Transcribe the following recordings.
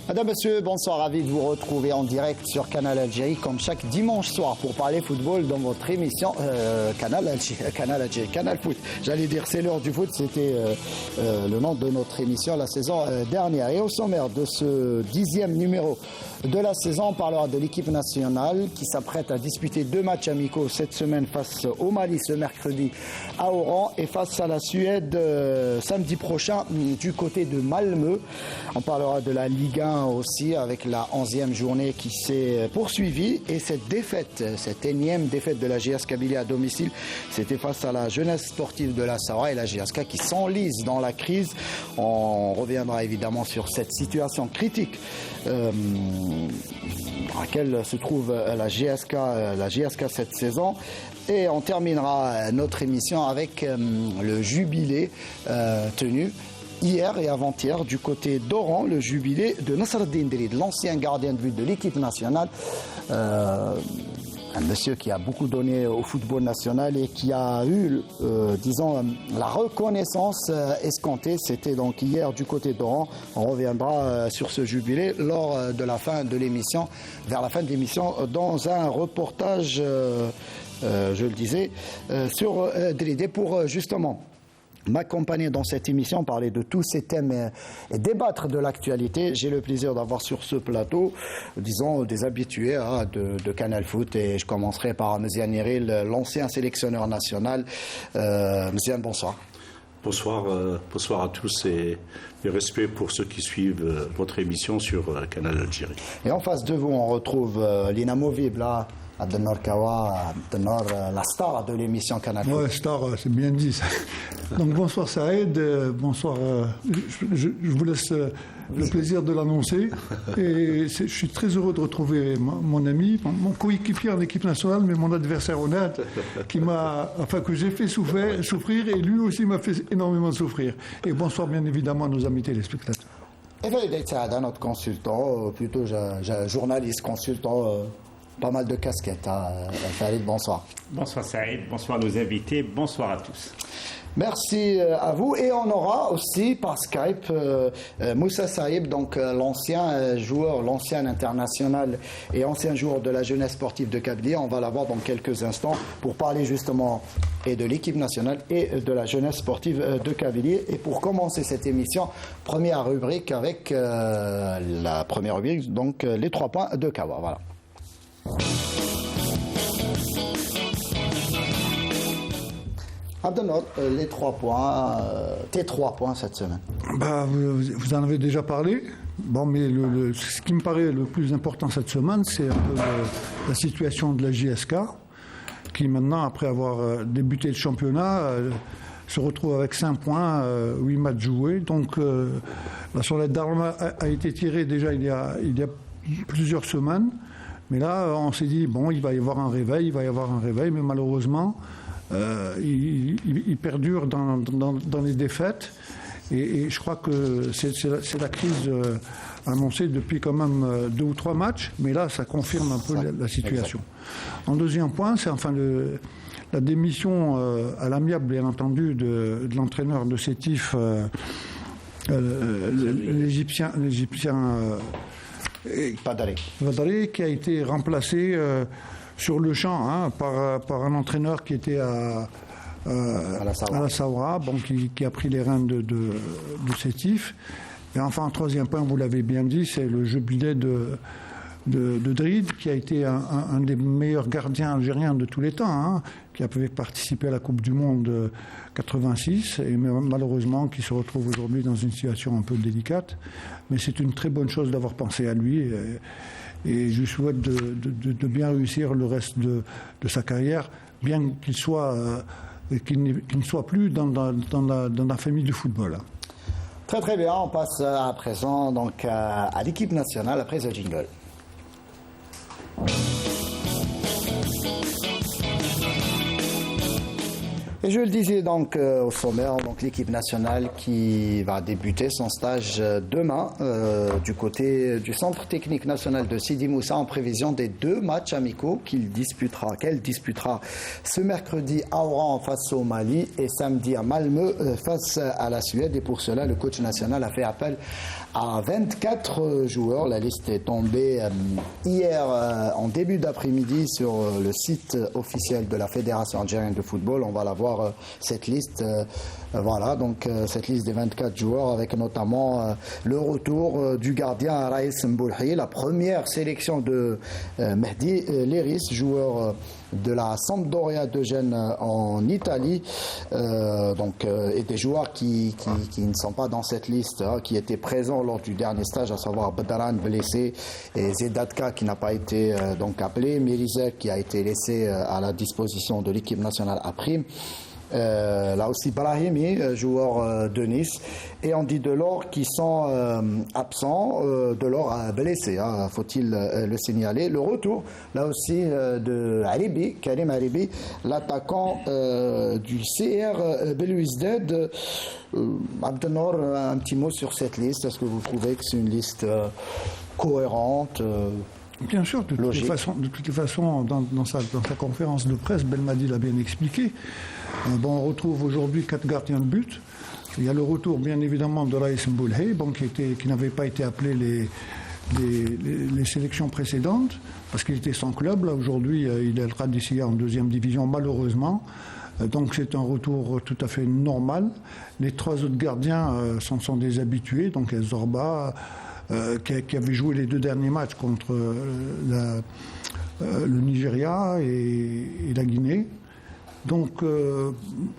Madame, Monsieur, bonsoir, ravi de vous retrouver en direct sur Canal Algérie comme chaque dimanche soir pour parler football dans votre émission Canal Algérie, Canal Foot. J'allais dire c'est l'heure du foot, c'était le nom de notre émission la saison dernière. Et au sommaire de ce 10e numéro de la saison, on parlera de l'équipe nationale qui s'apprête à disputer 2 matchs amicaux cette semaine face au Mali ce mercredi à Oran et face à la Suède samedi prochain du côté de Malmö. On parlera de la Ligue 1 aussi avec la 11e journée qui s'est poursuivie et cette défaite, cette énième défaite de la JS Kabylie à domicile, c'était face à la jeunesse sportive de la Sahara et la JSK qui s'enlise dans la crise. On reviendra évidemment sur cette situation critique dans laquelle se trouve la JSK cette saison. Et on terminera notre émission avec le jubilé tenu hier et avant-hier du côté d'Oran, le jubilé de Nasreddine Drid, l'ancien gardien de but de l'équipe nationale. Un monsieur qui a beaucoup donné au football national et qui a eu, disons, la reconnaissance escomptée. C'était donc hier du côté d'Oran. On reviendra sur ce jubilé lors de la fin de l'émission, vers la fin de l'émission, dans un reportage, je le disais, sur Drid. Et pour justement m'accompagner dans cette émission, parler de tous ces thèmes et débattre de l'actualité. J'ai le plaisir d'avoir sur ce plateau, disons, des habitués de Canal Foot. Et je commencerai par Mziane Niril, l'ancien sélectionneur national. Mziane, bonsoir. Bonsoir à tous et respect pour ceux qui suivent votre émission sur Canal Algérie. Et en face de vous, on retrouve l'inamovible, Abdelnor Kawa, Abdelnor, la star de l'émission Canal Foot. Ouais, star, c'est bien dit ça. Donc bonsoir Saïd, bonsoir. Je vous laisse le plaisir de l'annoncer. Et je suis très heureux de retrouver mon ami, mon coéquipier en équipe nationale, mais mon adversaire honnête, que j'ai fait souffrir et lui aussi m'a fait énormément souffrir. Et bonsoir bien évidemment à nos amis téléspectateurs. Et Farid Saada, notre consultant, plutôt journaliste, consultant. Pas mal de casquettes. Farid, bonsoir. Bonsoir Saïd, bonsoir à nos invités, bonsoir à tous. Merci à vous. Et on aura aussi par Skype Moussa Saïb, donc l'ancien joueur, l'ancien international et ancien joueur de la jeunesse sportive de Kabylie. On va l'avoir dans quelques instants pour parler justement et de l'équipe nationale et de la jeunesse sportive de Kabylie. Et pour commencer cette émission, première rubrique avec la première rubrique, donc les 3 points de Kawa. Voilà. Abdelnor, les 3 points, tes 3 points cette semaine. Vous en avez déjà parlé. Bon, mais ce qui me paraît le plus important cette semaine, c'est un peu la situation de la JSK, qui maintenant, après avoir débuté le championnat, se retrouve avec 5 points, 8 matchs joués. Donc, la sonnette d'alarme a été tirée déjà il y a plusieurs semaines. Mais là, on s'est dit, bon, il va y avoir un réveil, mais malheureusement, il perdure dans les défaites. Et je crois que c'est la crise annoncée depuis quand même 2 ou 3 matchs, mais là, ça confirme un peu la situation. En deuxième point, c'est la démission à l'amiable, bien entendu, de l'entraîneur de Sétif, l'Égyptien Padari, qui a été remplacé sur le champ par un entraîneur qui était à la Sahara, bon, qui a pris les rênes de Sétif. Et enfin, en troisième point, vous l'avez bien dit, c'est le jubilé de Drid, qui a été un des meilleurs gardiens algériens de tous les temps, qui a pu participer à la Coupe du Monde 86 et malheureusement qui se retrouve aujourd'hui dans une situation un peu délicate. Mais c'est une très bonne chose d'avoir pensé à lui et je souhaite de bien réussir le reste de sa carrière, bien qu'il ne soit plus dans la famille du football. Très très bien, on passe à présent donc à l'équipe nationale après ce jingle. Et Et je le disais donc au sommaire, donc l'équipe nationale qui va débuter son stage demain du côté du Centre technique national de Sidi Moussa en prévision des 2 matchs amicaux qu'elle disputera ce mercredi à Oran face au Mali et samedi à Malmö face à la Suède. Et pour cela, le coach national a fait appel à 24 joueurs. La liste est tombée hier en début d'après-midi sur le site officiel de la Fédération algérienne de football. On va la voir, cette liste. Voilà, donc cette liste des 24 joueurs avec notamment le retour du gardien Raïs Mboulhi, la première sélection de Mehdi Léris, joueur de la Sampdoria de Gênes en Italie, et des joueurs qui ne sont pas dans cette liste, qui étaient présents lors du dernier stage, à savoir Badaran blessé et Zedatka qui n'a pas été appelé, Mirizek qui a été laissé à la disposition de l'équipe nationale à prime. Là aussi Brahimi, joueur de Nice, et Andy Delors qui sont absents, Delors blessé, faut-il le signaler. Le retour là aussi de Haribi, Karim Haribi, l'attaquant du CR Belouizdad. Abdenor, un petit mot sur cette liste. Est-ce que vous trouvez que c'est une liste cohérente? Bien sûr, de toutes les façons, dans sa conférence de presse, Belmadi l'a bien expliqué. On retrouve aujourd'hui 4 gardiens de but. Il y a le retour, bien évidemment, de Raïs Mboulhi, qui n'avait pas été appelé les sélections précédentes, parce qu'il était sans club. Là, aujourd'hui, il est le Qadisiyah en 2e division, malheureusement. Donc c'est un retour tout à fait normal. Les 3 autres gardiens sont des habitués, donc Zorba, qui avait joué les 2 derniers matchs contre le Nigeria et la Guinée. Donc,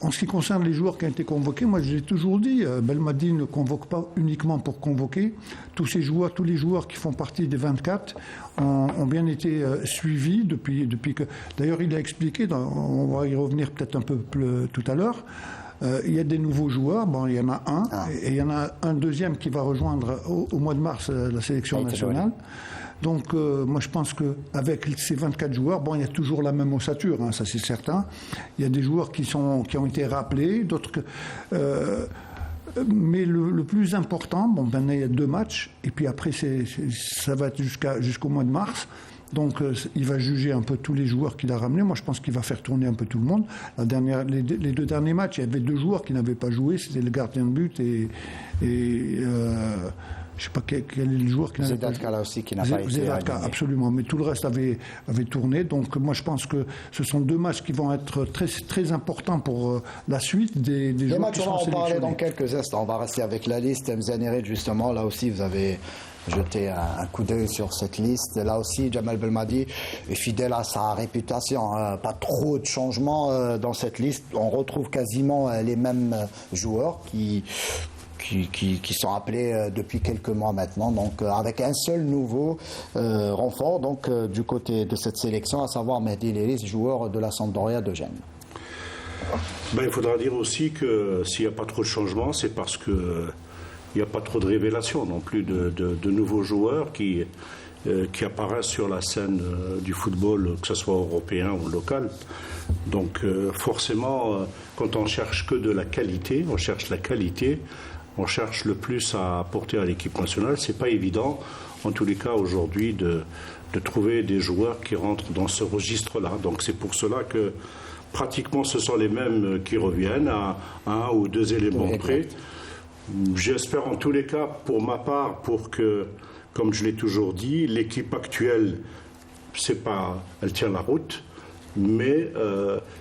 en ce qui concerne les joueurs qui ont été convoqués, moi je l'ai toujours dit, Belmadi ne convoque pas uniquement pour convoquer. Tous les joueurs qui font partie des 24 ont bien été suivis depuis que... D'ailleurs, il a expliqué, on va y revenir peut-être un peu plus tout à l'heure, il y a des nouveaux joueurs, il y en a un, et il y en a un deuxième qui va rejoindre au mois de mars la sélection nationale. Donc, moi, je pense qu'avec ces 24 joueurs, il y a toujours la même ossature, ça c'est certain. Il y a des joueurs qui ont été rappelés, d'autres que... mais le plus important, il y a 2 matchs, et puis après, ça va être jusqu'au mois de mars. Donc, il va juger un peu tous les joueurs qu'il a ramenés. Moi, je pense qu'il va faire tourner un peu tout le monde. Les 2 derniers matchs, il y avait 2 joueurs qui n'avaient pas joué. C'était le gardien de but et je ne sais pas quel est le joueur qui n'avait pas joué. Zedatka là aussi qui n'a pas été Zedatka, absolument. Mais tout le reste avait tourné. Donc, moi, je pense que ce sont 2 matchs qui vont être très, très importants pour la suite des joueurs qui sont sélectionnés. On va en parler dans quelques instants. On va rester avec la liste. Mzaneret, justement, là aussi, vous avez jeter un coup d'œil sur cette liste. Là aussi, Jamal Belmadi est fidèle à sa réputation. Pas trop de changements dans cette liste. On retrouve quasiment les mêmes joueurs qui sont appelés depuis quelques mois maintenant, donc avec un seul nouveau renfort du côté de cette sélection, à savoir Mehdi Léris, joueur de la Sampdoria de Gênes. Il faudra dire aussi que s'il n'y a pas trop de changements, c'est parce que il n'y a pas trop de révélations non plus de nouveaux joueurs qui apparaissent sur la scène du football, que ce soit européen ou local. Donc forcément, quand on cherche que de la qualité, on cherche la qualité, on cherche le plus à apporter à l'équipe nationale. C'est pas évident, en tous les cas aujourd'hui, de trouver des joueurs qui rentrent dans ce registre-là. Donc c'est pour cela que pratiquement ce sont les mêmes qui reviennent à 1 ou 2 éléments près. J'espère en tous les cas, pour ma part, pour que, comme je l'ai toujours dit, l'équipe actuelle, elle tient la route, mais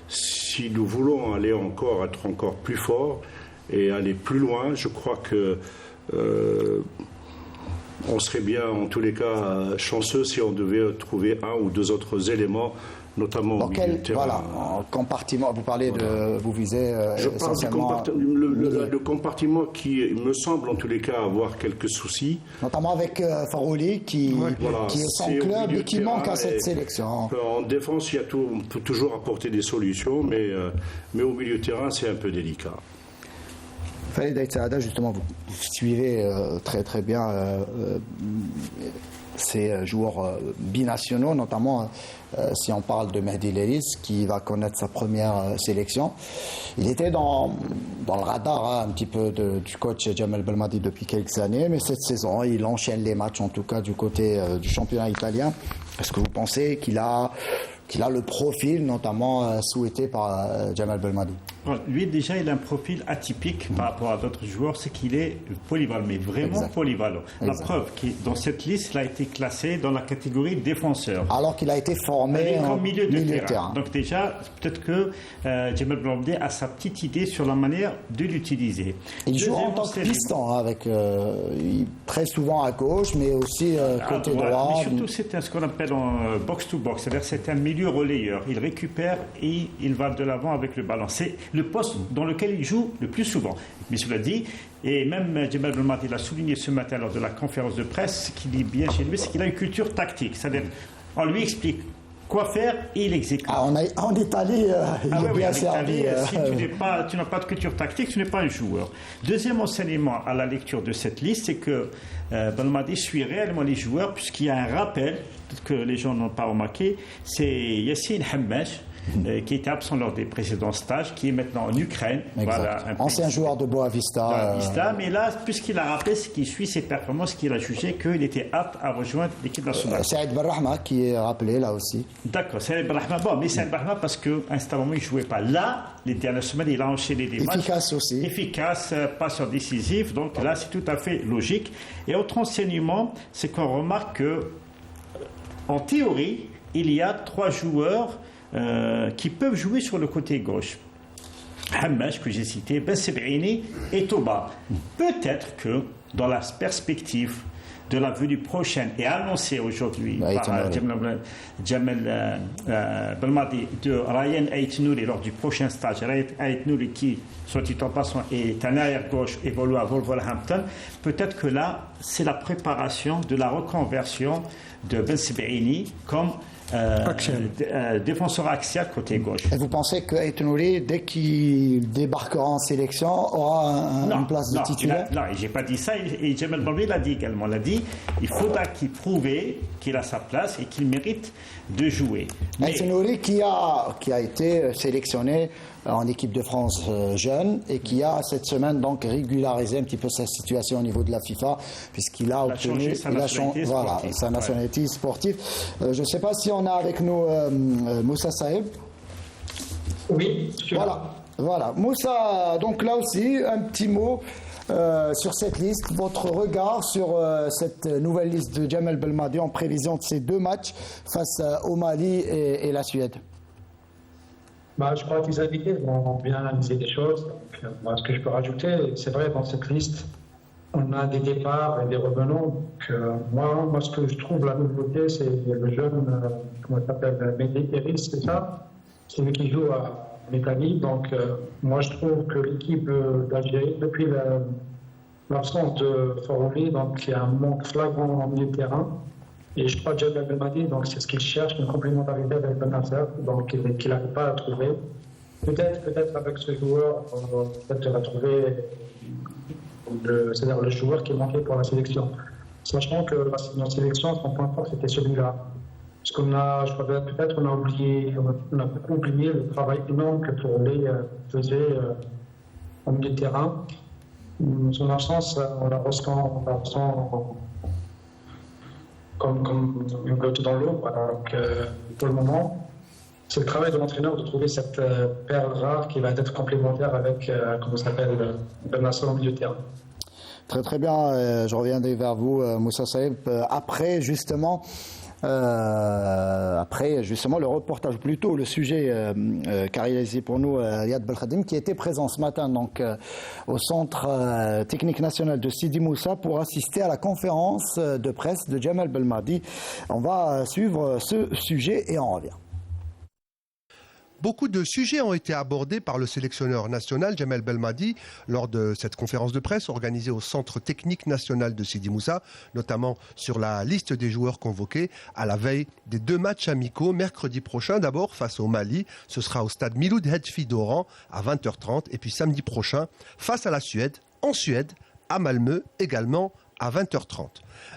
si nous voulons être encore plus forts et aller plus loin, je crois que on serait bien, en tous les cas, chanceux si on devait trouver 1 ou 2 autres éléments, notamment au milieu de terrain. Voilà, compartiment, vous visez essentiellement... Le compartiment qui me semble en tous les cas avoir quelques soucis. Notamment avec Farouli qui est sans club et qui manque à cette sélection. En défense, on peut toujours apporter des solutions, mais au milieu de terrain, c'est un peu délicat. Khalid Aït Saada, justement, vous suivez très très bien ces joueurs binationaux, notamment si on parle de Mehdi Leris, qui va connaître sa première sélection. Il était dans le radar un petit peu du coach Jamel Belmadi depuis quelques années, mais cette saison, il enchaîne les matchs, en tout cas du côté du championnat italien. Est-ce que vous pensez qu'il a le profil notamment souhaité par Jamel Belmadi? Lui, déjà, il a un profil atypique par rapport à d'autres joueurs, c'est qu'il est polyvalent, mais vraiment polyvalent. La preuve, dans cette liste, il a été classé dans la catégorie défenseur. Alors qu'il a été formé en milieu de terrain. Donc déjà, peut-être que Jamel Belmadi a sa petite idée sur la manière de l'utiliser. Il joue en tant que piston, avec très souvent à gauche, mais aussi côté droit. Mais surtout, c'est ce qu'on appelle en box-to-box, c'est-à-dire c'est un milieu relayeur. Il récupère et il va de l'avant avec le ballon. C'est le poste dans lequel il joue le plus souvent. Mais cela dit, et même Jamel Belmadi l'a souligné ce matin lors de la conférence de presse, ce qui est bien chez lui, c'est qu'il a une culture tactique. C'est-à-dire, on lui explique quoi faire et il exécute. En Italie, il est bien servi. Si tu n'as pas de culture tactique, tu n'es pas un joueur. Deuxième enseignement à la lecture de cette liste, c'est que Belmadi suit réellement les joueurs, puisqu'il y a un rappel que les gens n'ont pas remarqué, c'est Yassine Hammash, qui était absent lors des précédents stages, qui est maintenant en Ukraine. Voilà, ancien joueur de Boavista. Mais là, puisqu'il a rappelé ce qui suit ses performances, qu'il a jugé qu'il était apte à rejoindre l'équipe nationale. Saïd Benrahma qui est rappelé là aussi. D'accord, Saïd Benrahma. Bon, mais Saïd Benrahma, parce qu'à un certain moment, il ne jouait pas. Là, les dernières semaines, il a enchaîné des matchs. Efficace aussi. Efficace, passeur décisif. Donc là, c'est tout à fait logique. Et autre enseignement, c'est qu'on remarque que, en théorie, il y a 3 joueurs qui peuvent jouer sur le côté gauche. Hammash, que j'ai cité, Bensebaini et Toba. Peut-être que dans la perspective de la venue prochaine et annoncée aujourd'hui par Jamel Belmadi de Ryan Aït-Nouri lors du prochain stage, Ryan Aït-Nouri qui, soit dit en passant, est un arrière-gauche évolué à Wolverhampton, peut-être que là, c'est la préparation de la reconversion de Bensebaini comme défenseur axial côté gauche. Et vous pensez que Aït-Nouri, dès qu'il débarquera en sélection, aura une place de titulaire? Non, je n'ai pas dit ça. Et Jamel Belmadi l'a dit également. Il a dit il faudra qu'il prouve qu'il a sa place et qu'il mérite de jouer. Aït-Nouri qui a été sélectionné en équipe de France jeune et qui a cette semaine donc régularisé un petit peu sa situation au niveau de la FIFA puisqu'il a obtenu sa nationalité sportive. Je ne sais pas si on a avec nous Moussa Saeb. Oui, voilà. Moussa, donc là aussi un petit mot sur cette liste, votre regard sur cette nouvelle liste de Jamel Belmadi en prévision de ces 2 matchs face au Mali et la Suède. Je crois que les invités vont bien analyser les choses. Donc, moi, ce que je peux rajouter, c'est vrai, dans cette liste, on a des départs et des revenants. Donc, moi, ce que je trouve la nouveauté, c'est le jeune, comment il s'appelle, Mehdi Leris, c'est ça? C'est lui qui joue en Italie. Donc, moi, je trouve que l'équipe d'Algérie, depuis l'absence de Forouli, donc il y a un manque flagrant en milieu de terrain. Et je crois que Jamel Belmadi, donc c'est ce qu'il cherche, une complémentarité avec Ben Nasser, donc qu'il n'arrive pas à trouver. Peut-être avec ce joueur, peut-être il va trouver c'est-à-dire le joueur qui est manqué pour la sélection. Sachant que notre sélection, son point fort, c'était celui-là. Parce qu'on a, je crois peut-être on a beaucoup oublié le travail énorme que Forouli faisait en milieu de terrain. Son absence, on la ressent comme une goutte dans l'eau. Donc, pour le moment, c'est le travail de l'entraîneur de trouver cette perle rare qui va être complémentaire avec, comment ça s'appelle, Ben Nasser au milieu de terrain. Très très bien, je reviendrai vers vous, Moussa Saeb. Après justement le reportage, plutôt le sujet qu'a réalisé pour nous Riyad Belkhadim, qui était présent ce matin donc au Centre Technique National de Sidi Moussa pour assister à la conférence de presse de Jamel Belmadi. On va suivre ce sujet et on revient. Beaucoup de sujets ont été abordés par le sélectionneur national Jamel Belmadi lors de cette conférence de presse organisée au Centre Technique National de Sidi Moussa, notamment sur la liste des joueurs convoqués à la veille des 2 matchs amicaux mercredi prochain. D'abord face au Mali, ce sera au stade Miloud Hedfi d'Oran à 20h30 et puis samedi prochain face à la Suède, en Suède, à Malmö également à 20h30.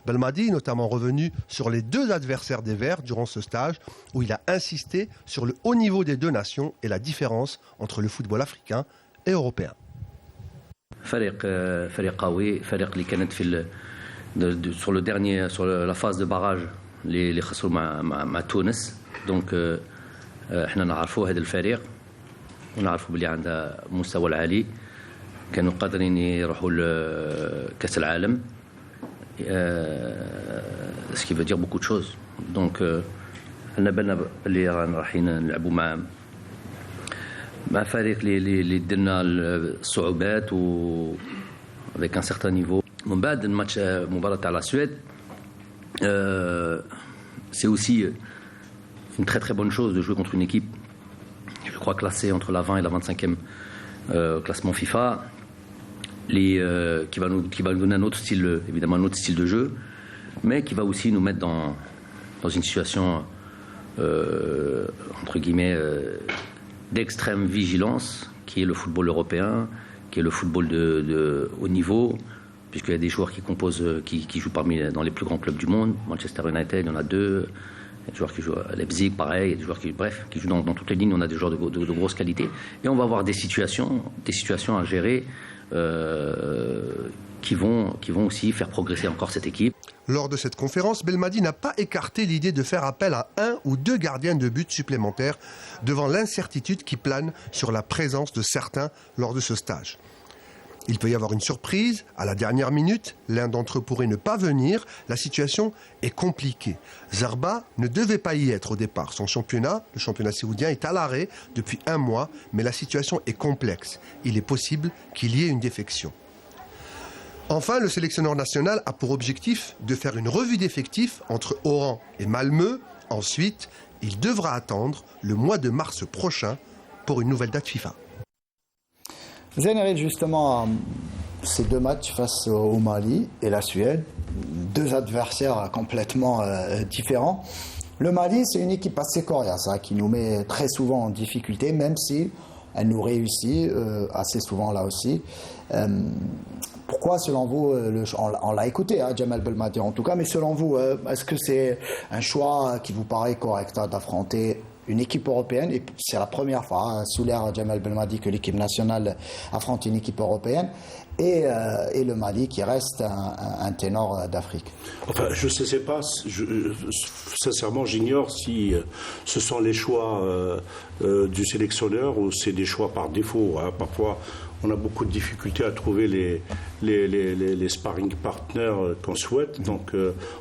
Belmadi est notamment revenu sur les 2 adversaires des Verts durant ce stage où il a insisté sur le haut niveau des 2 nations et la différence entre le football africain et européen. فريق قوي فريق اللي كانت في sur la phase de barrage اللي خسروا مع تونس دونك احنا نعرفوا هذا الفريق ونعرفوا بلي عنده مستوى العالي كانوا قادرين يروحوا لكاس العالم ce qui veut dire beaucoup de choses donc انا بالنا اللي رايحين نلعبوا مع فريق اللي درنا الصعوبات و avec un certain niveau. من بعد الماتش مباراة تاع لا سويد c'est aussi une très très bonne chose de jouer contre une équipe je crois classée entre la 20 et la 25e classement FIFA qui va nous donner un autre style évidemment un autre style de jeu mais qui va aussi nous mettre dans une situation entre guillemets d'extrême vigilance, qui est le football européen, qui est le football de haut niveau, puisqu'il y a des joueurs qui jouent dans les plus grands clubs du monde. Manchester United, il y en a 2. Il y a des joueurs qui jouent à Leipzig, pareil. Il y a des joueurs qui jouent dans toutes les lignes. On a des joueurs de grosse qualité. Et on va avoir des situations à gérer qui vont aussi faire progresser encore cette équipe. Lors de cette conférence, Belmadi n'a pas écarté l'idée de faire appel à 1 ou 2 gardiens de but supplémentaires devant l'incertitude qui plane sur la présence de certains lors de ce stage. Il peut y avoir une surprise, à la dernière minute, l'un d'entre eux pourrait ne pas venir, la situation est compliquée. Zarba ne devait pas y être au départ. Son championnat, le championnat saoudien, est à l'arrêt depuis 1 mois, mais la situation est complexe. Il est possible qu'il y ait une défection. Enfin, le sélectionneur national a pour objectif de faire une revue d'effectifs entre Oran et Malmö. Ensuite, il devra attendre le mois de mars prochain pour une nouvelle date FIFA. Zénéril, justement, ces 2 matchs face au Mali et la Suède, 2 adversaires complètement différents. Le Mali, c'est une équipe assez coriace qui nous met très souvent en difficulté, même si elle nous réussit assez souvent là aussi. Pourquoi, selon vous, on l'a écouté, Jamal Belmadi en tout cas, mais selon vous, est-ce que c'est un choix qui vous paraît correct d'affronter une équipe européenne, et c'est la première fois sous l'ère Jamal Belmadi que l'équipe nationale affronte une équipe européenne, et le Mali qui reste un ténor d'Afrique? Enfin, je ne sais pas, sincèrement j'ignore si ce sont les choix du sélectionneur ou c'est des choix par défaut. Parfois on a beaucoup de difficultés à trouver les sparring partners qu'on souhaite, donc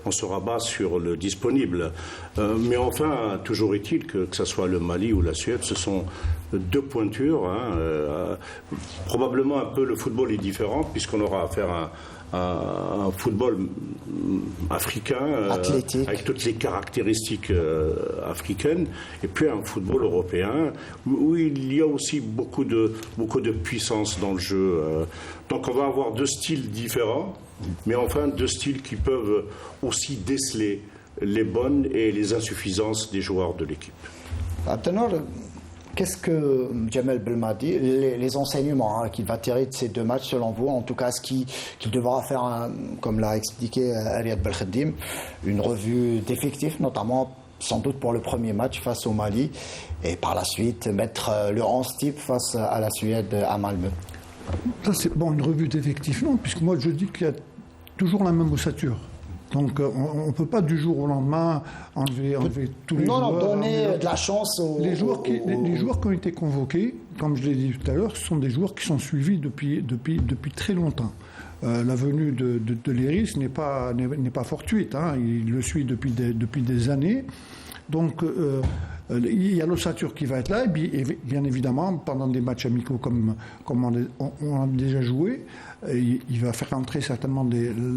on se rabat sur le disponible. Mais enfin, toujours est-il que ce soit le Mali ou la Suède, ce sont 2 pointures. Probablement un peu le football est différent, puisqu'on aura affaire à un football africain avec toutes les caractéristiques africaines, et puis un football européen où il y a aussi beaucoup de puissance dans le jeu. Donc on va avoir 2 styles différents, mais enfin 2 styles qui peuvent aussi déceler les bonnes et les insuffisances des joueurs de l'équipe. Qu'est-ce que Jamal Belmadi, les enseignements qu'il va tirer de ces 2 matchs selon vous, en tout cas ce qu'il devra faire, comme l'a expliqué Riyad Belkhadim, une revue d'effectifs, notamment sans doute pour le premier match face au Mali, et par la suite mettre le 11 type face à la Suède à Malmö? Ça c'est bon, une revue d'effectifs, non, puisque moi je dis qu'il y a toujours la même ossature. Donc on ne peut pas du jour au lendemain enlever tous les joueurs. Non, donner de la chance les joueurs qui ont été convoqués, comme je l'ai dit tout à l'heure, ce sont des joueurs qui sont suivis depuis très longtemps. La venue de Léris n'est pas fortuite, il le suit depuis des années. Donc il y a l'ossature qui va être là, et bien évidemment, pendant des matchs amicaux comme on a déjà joué, il va faire entrer certainement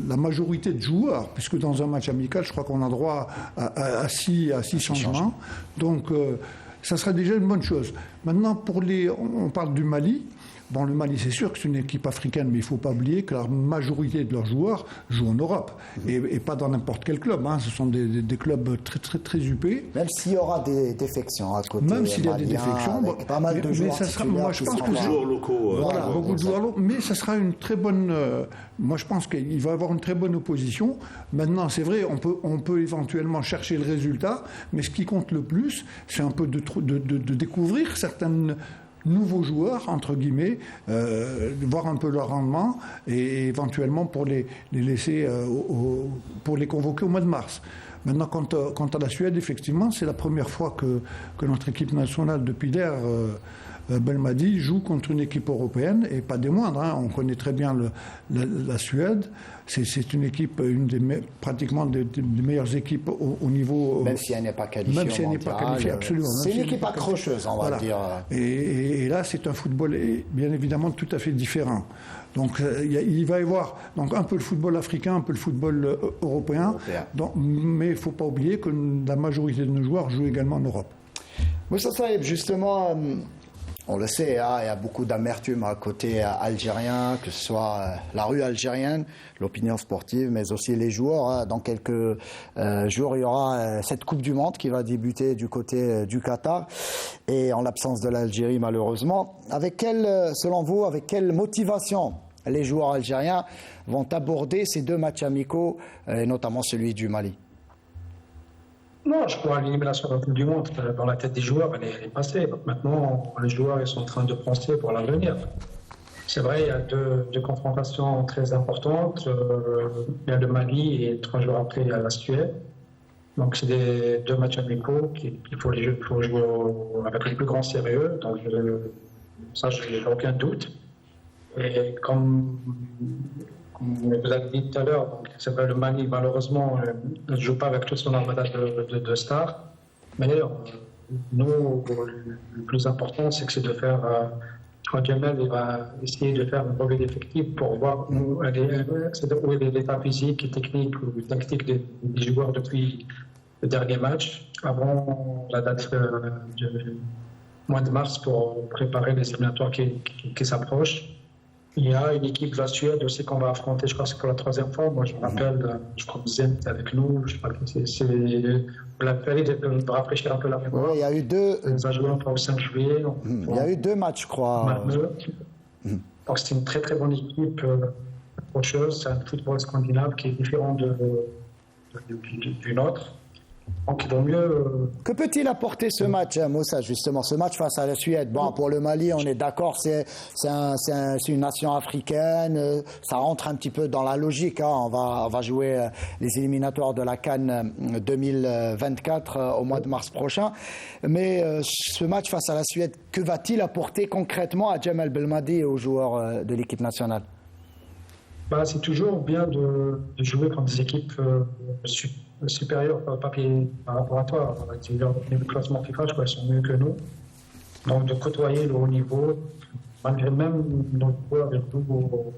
la majorité de joueurs, puisque dans un match amical, je crois qu'on a droit à 6 changements. Donc ça sera déjà une bonne chose. Maintenant, on parle du Mali. Bon, le Mali, c'est sûr que c'est une équipe africaine, mais il ne faut pas oublier que la majorité de leurs joueurs jouent en Europe et pas dans n'importe quel club. Ce sont des clubs très, très, très huppés. Même s'il y aura des défections à côté. Même s'il y a des défections, pas mal de joueurs. Ça sera, moi, je pense que joueurs locaux. Voilà, beaucoup de joueurs locaux. Mais ça sera une très bonne. Moi, je pense qu'il va y avoir une très bonne opposition. Maintenant, c'est vrai, on peut éventuellement chercher le résultat, mais ce qui compte le plus, c'est un peu de découvrir certains nouveaux joueurs, entre guillemets, de voir un peu leur rendement et éventuellement pour les laisser, pour les convoquer au mois de mars. Maintenant, quant à la Suède, effectivement, c'est la première fois que notre équipe nationale depuis l'ère Belmadi joue contre une équipe européenne et pas des moindres. On connaît très bien la Suède. C'est une équipe, pratiquement des meilleures équipes au niveau. Même si elle n'est pas qualifiée. Même si elle n'est pas qualifiée, absolument. C'est une équipe accrocheuse, on va dire. Et là, c'est un football bien évidemment tout à fait différent. Donc il va y avoir un peu le football africain, un peu le football européen. Mais il ne faut pas oublier que la majorité de nos joueurs jouent également en Europe. Moussa Saïb, justement. On le sait, il y a beaucoup d'amertume à côté algérien, que ce soit la rue algérienne, l'opinion sportive, mais aussi les joueurs. Dans quelques jours, il y aura cette Coupe du Monde qui va débuter du côté du Qatar. Et en l'absence de l'Algérie, malheureusement, selon vous, avec quelle motivation les joueurs algériens vont aborder ces 2 matchs amicaux, et notamment celui du Mali? Non, je crois que l'élimination de la Coupe du Monde, dans la tête des joueurs, elle est passée. Donc maintenant, les joueurs ils sont en train de penser pour l'avenir. C'est vrai, il y a deux confrontations très importantes. Il y a le Mali et 3 jours après, il y a la Suède. Donc c'est 2 matchs amicaux qu'il faut jouer avec le plus grand sérieux. Donc ça, je n'ai aucun doute. Et comme vous avez dit tout à l'heure, c'est vrai, le Mali, malheureusement, ne joue pas avec tout son armada de stars. Mais nous, le plus important, c'est de faire. Jamel, il va essayer de faire un brevet d'effectif pour voir où est l'état physique et technique ou tactique des joueurs depuis le dernier match, avant la date du mois de mars pour préparer les éliminatoires qui s'approchent. Il y a une équipe de la Suède aussi qu'on va affronter, je crois que c'est pour la 3e fois. Moi, je me rappelle, je crois que Zen était avec nous. Je crois que vous l'avez de rafraîchir un peu la mémoire. Oui, il y a eu 2. Nous avons joué au 5 juillet. Il y a eu 2 matchs, je crois. Donc, c'est une très très bonne équipe. Autre chose, c'est un football scandinave qui est différent du nôtre. Donc, il vaut mieux. Que peut-il apporter ce match, Moussa, justement, ce match face à la Suède? Bon, pour le Mali, on est d'accord, c'est une nation africaine, ça rentre un petit peu dans la logique. On va jouer les éliminatoires de la CAN 2024 au mois de mars prochain. Mais ce match face à la Suède, que va-t-il apporter concrètement à Jamel Belmadi et aux joueurs de l'équipe nationale? C'est toujours bien de jouer contre des équipes supérieurs par papier par rapport à toi. Le classement FIFA, je crois qu'ils sont mieux que nous. Donc de côtoyer le haut niveau, malgré même nos joueurs avec nous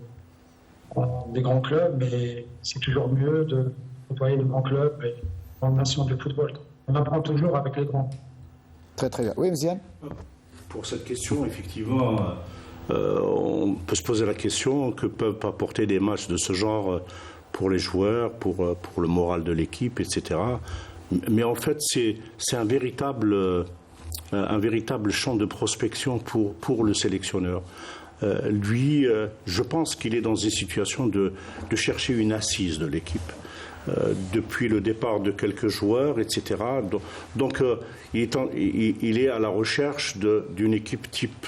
des grands clubs, mais c'est toujours mieux de côtoyer les grands clubs et en nation de football. On apprend toujours avec les grands. Très très bien. Oui, Mziane? Pour cette question, effectivement, on peut se poser la question que peuvent apporter des matchs de ce genre pour les joueurs, pour le moral de l'équipe, etc. Mais en fait, c'est un véritable champ de prospection pour le sélectionneur. Lui, je pense qu'il est dans une situation de chercher une assise de l'équipe. Depuis le départ de quelques joueurs, etc. Donc, il est à la recherche d'une équipe type.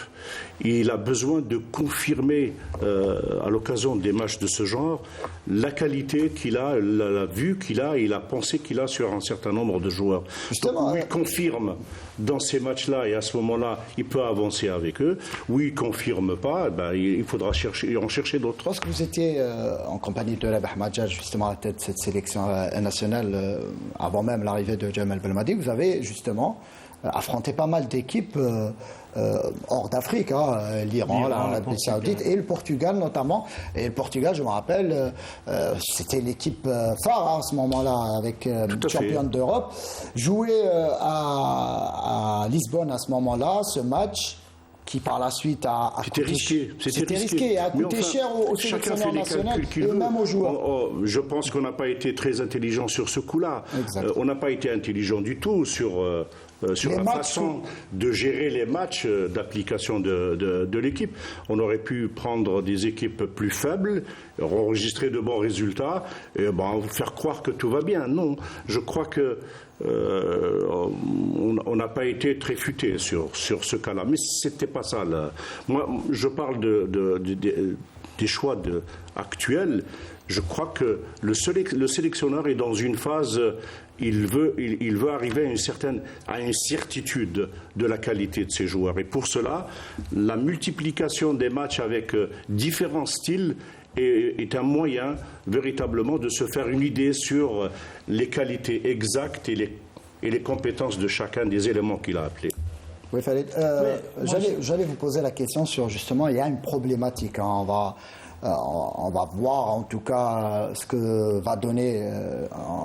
Il a besoin de confirmer, à l'occasion des matchs de ce genre, la qualité qu'il a, la vue qu'il a et la pensée qu'il a sur un certain nombre de joueurs. Justement, oui, il confirme dans ces matchs-là et à ce moment-là, il peut avancer avec eux. Oui, il ne confirme pas, il faudra en chercher d'autres. Lorsque vous étiez en compagnie de Rabah Majaj, justement à la tête de cette sélection nationale, avant même l'arrivée de Jamel Belmadi, vous avez justement affronté pas mal d'équipes hors d'Afrique, l'Iran, l'Arabie Saoudite et le Portugal notamment. Et le Portugal, je me rappelle, c'était l'équipe phare à ce moment-là, avec championne d'Europe. Jouer à Lisbonne à ce moment-là, ce match, qui par la suite a C'était risqué. C'était risqué et a coûté cher au sélectionneur national et même aux joueurs. Je pense qu'on n'a pas été très intelligent sur ce coup-là. On n'a pas été intelligent du tout sur la façon de gérer les matchs d'application de l'équipe. On aurait pu prendre des équipes plus faibles, enregistrer de bons résultats et faire croire que tout va bien. Non, je crois que on n'a pas été très futé sur ce cas-là. Mais c'était pas ça. Là. Moi, je parle des choix actuels. Je crois que le sélectionneur est dans une phase, il veut arriver à une certitude de la qualité de ses joueurs. Et pour cela, la multiplication des matchs avec différents styles est un moyen véritablement de se faire une idée sur les qualités exactes et les compétences de chacun des éléments qu'il a appelés. Oui, Farid. J'allais vous poser la question sur justement, il y a une problématique. Hein, on va voir en tout cas ce que va donner,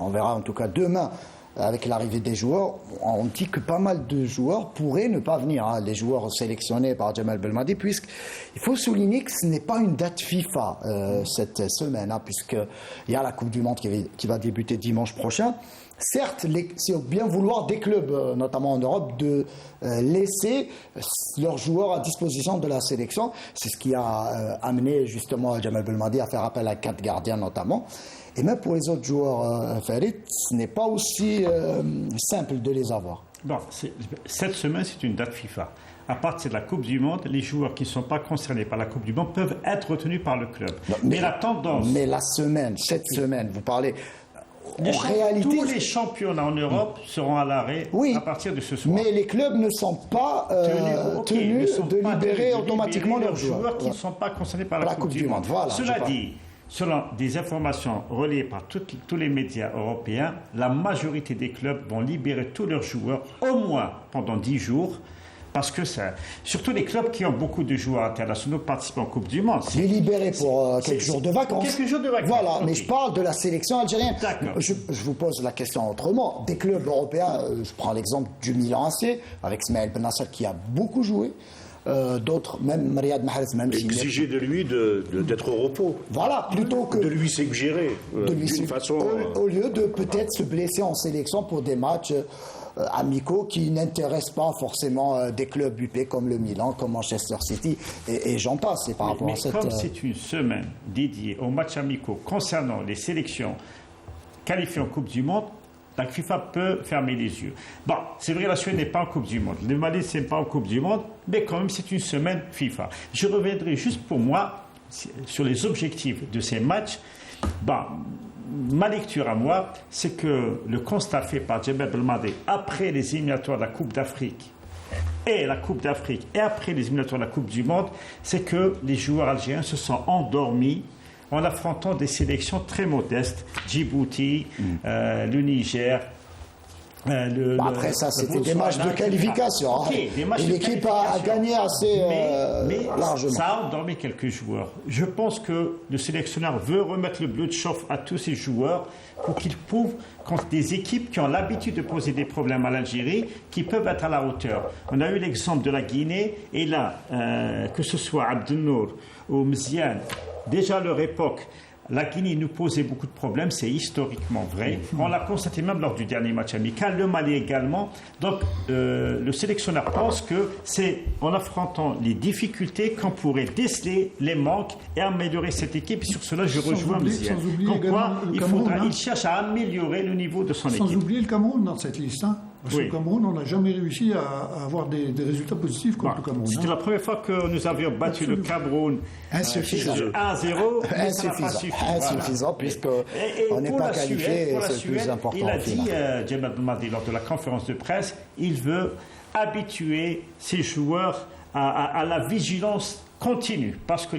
on verra en tout cas demain avec l'arrivée des joueurs. On dit que pas mal de joueurs pourraient ne pas venir, hein, les joueurs sélectionnés par Jamel Belmadi, puisqu'il faut souligner que ce n'est pas une date FIFA cette semaine, hein, puisqu'il y a la Coupe du Monde qui va débuter dimanche prochain. Certes, c'est au bien vouloir des clubs, notamment en Europe, de laisser leurs joueurs à disposition de la sélection. C'est ce qui a amené justement Jamel Belmadi à faire appel à 4 gardiens notamment. Et même pour les autres joueurs, Farid, ce n'est pas aussi simple de les avoir. Bon, cette semaine, c'est une date FIFA. À partir de la Coupe du Monde, les joueurs qui ne sont pas concernés par la Coupe du Monde peuvent être retenus par le club. Non, mais la tendance... Mais cette semaine, vous parlez... Tous les championnats en Europe seront à l'arrêt à partir de ce soir. Mais les clubs ne sont pas tenus de libérer automatiquement leurs joueurs qui ne sont pas concernés par la Coupe du Monde. Voilà, cela dit, selon des informations relayées par tous les médias européens, la majorité des clubs vont libérer tous leurs joueurs au moins pendant 10 jours. Parce que surtout les clubs qui ont beaucoup de joueurs internationaux participant en Coupe du Monde. Les libérer pour quelques jours de vacances. Quelques jours de vacances. Voilà, mais je parle de la sélection algérienne. D'accord. Je vous pose la question autrement. Des clubs européens, je prends l'exemple du Milan AC, avec Smaïl Bennassar qui a beaucoup joué. D'autres, même Riyad Mahrez, même exiger de lui d'être au repos. Voilà, plutôt que de lui s'exgérer d'une façon. Au lieu de peut-être se blesser en sélection pour des matchs amicaux qui n'intéressent pas forcément des clubs UP comme le Milan, comme Manchester City et j'en passe. Et par rapport à comme c'est une semaine dédiée aux matchs amicaux concernant les sélections qualifiées en Coupe du Monde, la FIFA peut fermer les yeux. Bon, c'est vrai, la Suède n'est pas en Coupe du Monde, le Mali n'est pas en Coupe du Monde, mais quand même c'est une semaine FIFA. Je reviendrai juste pour moi sur les objectifs de ces matchs. Bon, ma lecture à moi, c'est que le constat fait par Jamel Belmadi après les éliminatoires de la Coupe d'Afrique et après les éliminatoires de la Coupe du Monde, c'est que les joueurs algériens se sont endormis en affrontant des sélections très modestes, Djibouti, le Niger. Après ça, c'était des matchs de qualification. Okay, et l'équipe a gagné assez largement. Ça a endormi quelques joueurs. Je pense que le sélectionneur veut remettre le bleu de chauffe à tous ces joueurs pour qu'ils prouvent contre des équipes qui ont l'habitude de poser des problèmes à l'Algérie, qui peuvent être à la hauteur. On a eu l'exemple de la Guinée, et là, que ce soit Abdelnour ou Mziane, déjà à leur époque, la Guinée nous posait beaucoup de problèmes, c'est historiquement vrai. On l'a constaté même lors du dernier match amical, le Mali également. Donc, le sélectionneur pense que c'est en affrontant les difficultés qu'on pourrait déceler les manques et améliorer cette équipe. Et sur cela, je rejoins Mziane. Pourquoi il cherche à améliorer le niveau de son équipe. Sans oublier le Cameroun dans cette liste. Parce que le Cameroun, on n'a jamais réussi à avoir des résultats positifs contre le Cameroun. C'était la première fois que nous avions battu le Cameroun 1-0. Insuffisant, puisqu'on n'est pas qualifié et c'est le plus important. Il a dit, Jamel Belmadi, lors de la conférence de presse, il veut habituer ses joueurs à la vigilance continue, parce que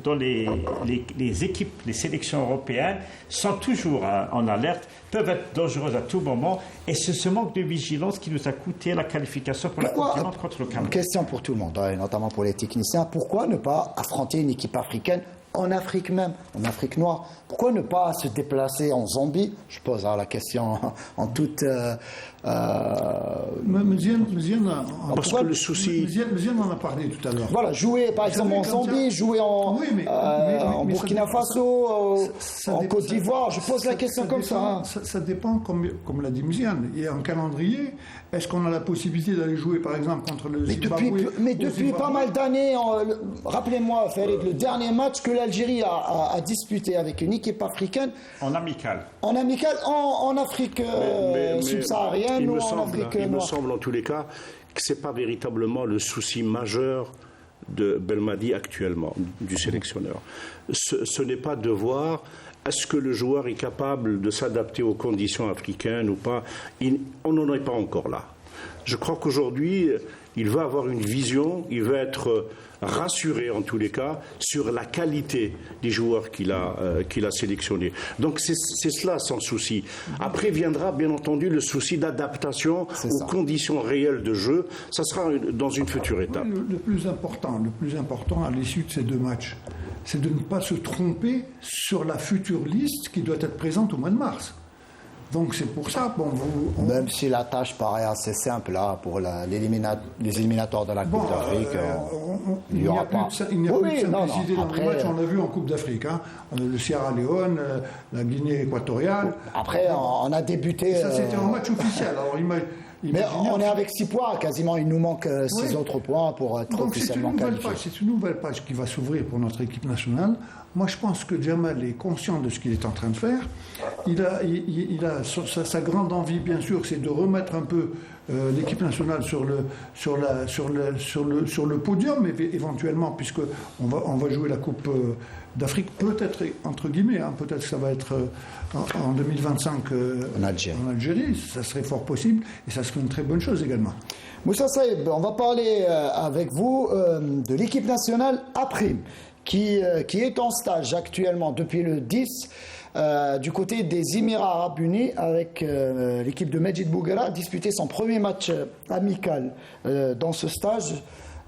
dans les équipes, les sélections européennes sont toujours en alerte, peuvent être dangereuses à tout moment, et c'est ce manque de vigilance qui nous a coûté la qualification pour la Coupe du Monde contre le Cameroun. Une question pour tout le monde, et notamment pour les techniciens. Pourquoi ne pas affronter une équipe africaine en Afrique même, en Afrique noire. Pourquoi ne pas se déplacer en Zambie? Je pose la question en toute... Parce que le souci... Méziane en a parlé tout à l'heure. Voilà, jouer par exemple en Zambie, jouer en Burkina Faso, en Côte d'Ivoire. Je pose la question comme ça. Ça dépend, comme l'a dit Méziane. Il y a un calendrier. Est-ce qu'on a la possibilité d'aller jouer par exemple contre le Zimbabwe? Mais depuis pas mal d'années, rappelez-moi, Farid, le dernier match que l'Algérie a disputé avec une équipe africaine. En amical. En amical, en Afrique subsaharienne. Il me semble en tous les cas que ce n'est pas véritablement le souci majeur de Belmadi actuellement, du sélectionneur. Ce n'est pas de voir est-ce que le joueur est capable de s'adapter aux conditions africaines ou pas. On n'en est pas encore là. Je crois qu'aujourd'hui, il va avoir une vision, il va être rassuré en tous les cas sur la qualité des joueurs qu'il a sélectionnés. Donc c'est cela sans souci. Après viendra bien entendu le souci d'adaptation aux conditions réelles de jeu. Ça sera dans une future étape. Le plus important à l'issue de ces deux matchs, c'est de ne pas se tromper sur la future liste qui doit être présente au mois de mars. Donc c'est pour ça, même si la tâche paraît assez simple là, pour les éliminatoires de la Coupe d'Afrique, il n'y aura pas. Il n'y a plus de simplicité dans les matchs, on l'a vu en Coupe d'Afrique. Le Sierra Leone, la Guinée équatoriale. Après, on a débuté... Ça, c'était un match officiel. Alors, mais on est avec 6 points, quasiment il nous manque 6 autres points pour être officiellement qualifié. C'est une nouvelle page qui va s'ouvrir pour notre équipe nationale. Moi, je pense que Djamal est conscient de ce qu'il est en train de faire. Il a sa grande envie, bien sûr, c'est de remettre un peu l'équipe nationale sur le podium, éventuellement, puisque on va jouer la Coupe d'Afrique, peut-être entre guillemets, peut-être que ça va être en 2025 en Algérie. Ça serait fort possible, et ça serait une très bonne chose également. Moussa Saïb, on va parler avec vous de l'équipe nationale A', qui est en stage actuellement depuis le 10 du côté des Émirats Arabes Unis avec l'équipe de Medjid Bouguera, disputé son premier match amical dans ce stage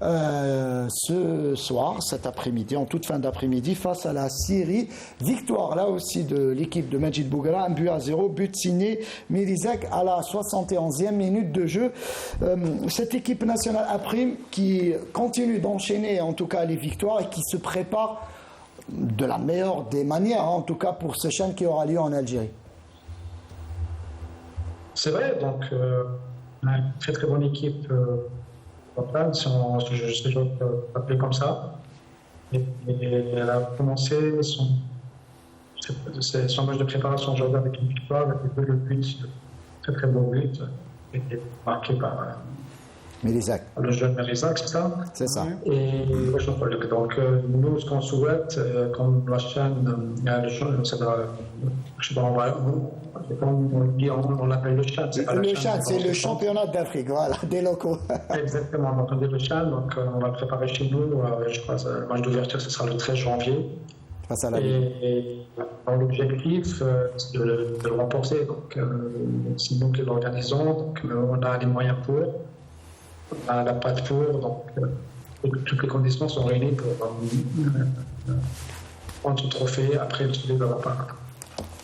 ce soir, cet après-midi, en toute fin d'après-midi, face à la Syrie. Victoire là aussi de l'équipe de Medjid Bouguera, 1-0, but signé Mirizek à la 71e minute de jeu. Cette équipe nationale A' qui continue d'enchaîner en tout cas les victoires et qui se prépare de la meilleure des manières, en tout cas pour ce CHAN qui aura lieu en Algérie. C'est vrai, donc une très très bonne équipe. Si je peux l'appeler comme ça. Et elle a commencé son match de préparation aujourd'hui avec une victoire, avec le but, très très beau but, qui était marqué par Mélisac. Le jeune Mélisac, c'est ça? C'est ça. Et donc nous, ce qu'on souhaite, comme la chaîne, on l'appelle le CHAN. Le CHAN, c'est le championnat d'Afrique, voilà, des locaux. Exactement, donc on dit le CHAN, donc on va le préparer chez nous. Je crois que le match d'ouverture, ce sera le 13 janvier. Face à la et l'objectif, c'est de le remporter. Donc c'est nous qui l'organisons, donc on a les moyens pour. On a la patte pour, donc toutes les conditions sont réunies pour prendre ce trophée après le suivi de la part.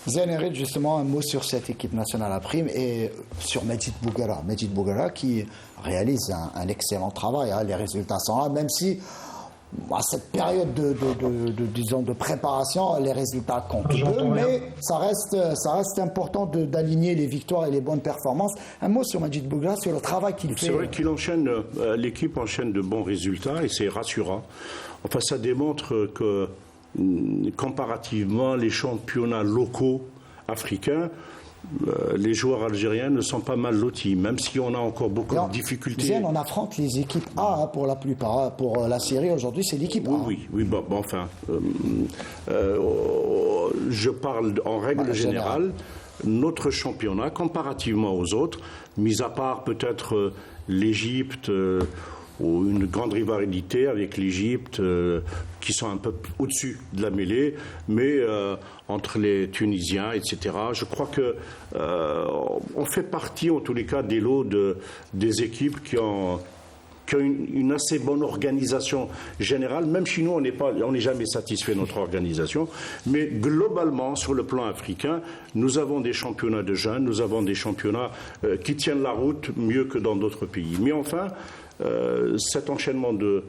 Zénérid, justement, un mot sur cette équipe nationale A' et sur Medjid Bouguera. Medjid Bouguera qui réalise un excellent travail. Les résultats sont là, même si à cette période de préparation, les résultats comptent peu, mais ça reste important d'aligner les victoires et les bonnes performances. Un mot sur Medjid Bouguera, sur le travail qu'il fait. C'est vrai qu'il enchaîne, l'équipe enchaîne de bons résultats et c'est rassurant. Enfin, ça démontre que comparativement, les championnats locaux africains, les joueurs algériens ne sont pas mal lotis, même si on a encore beaucoup de difficultés. On affronte les équipes A pour la plupart. Pour la Syrie, aujourd'hui, c'est l'équipe A. Oui, enfin, je parle en règle générale. Notre championnat, comparativement aux autres, mis à part peut-être l'Égypte, ou une grande rivalité avec l'Égypte, qui sont un peu au-dessus de la mêlée, mais entre les Tunisiens, etc. Je crois que on fait partie, en tous les cas, des lots des équipes qui ont qui a une assez bonne organisation générale. Même chez nous, on n'est jamais satisfait de notre organisation. Mais globalement, sur le plan africain, nous avons des championnats de jeunes, nous avons des championnats qui tiennent la route mieux que dans d'autres pays. Mais enfin, cet enchaînement de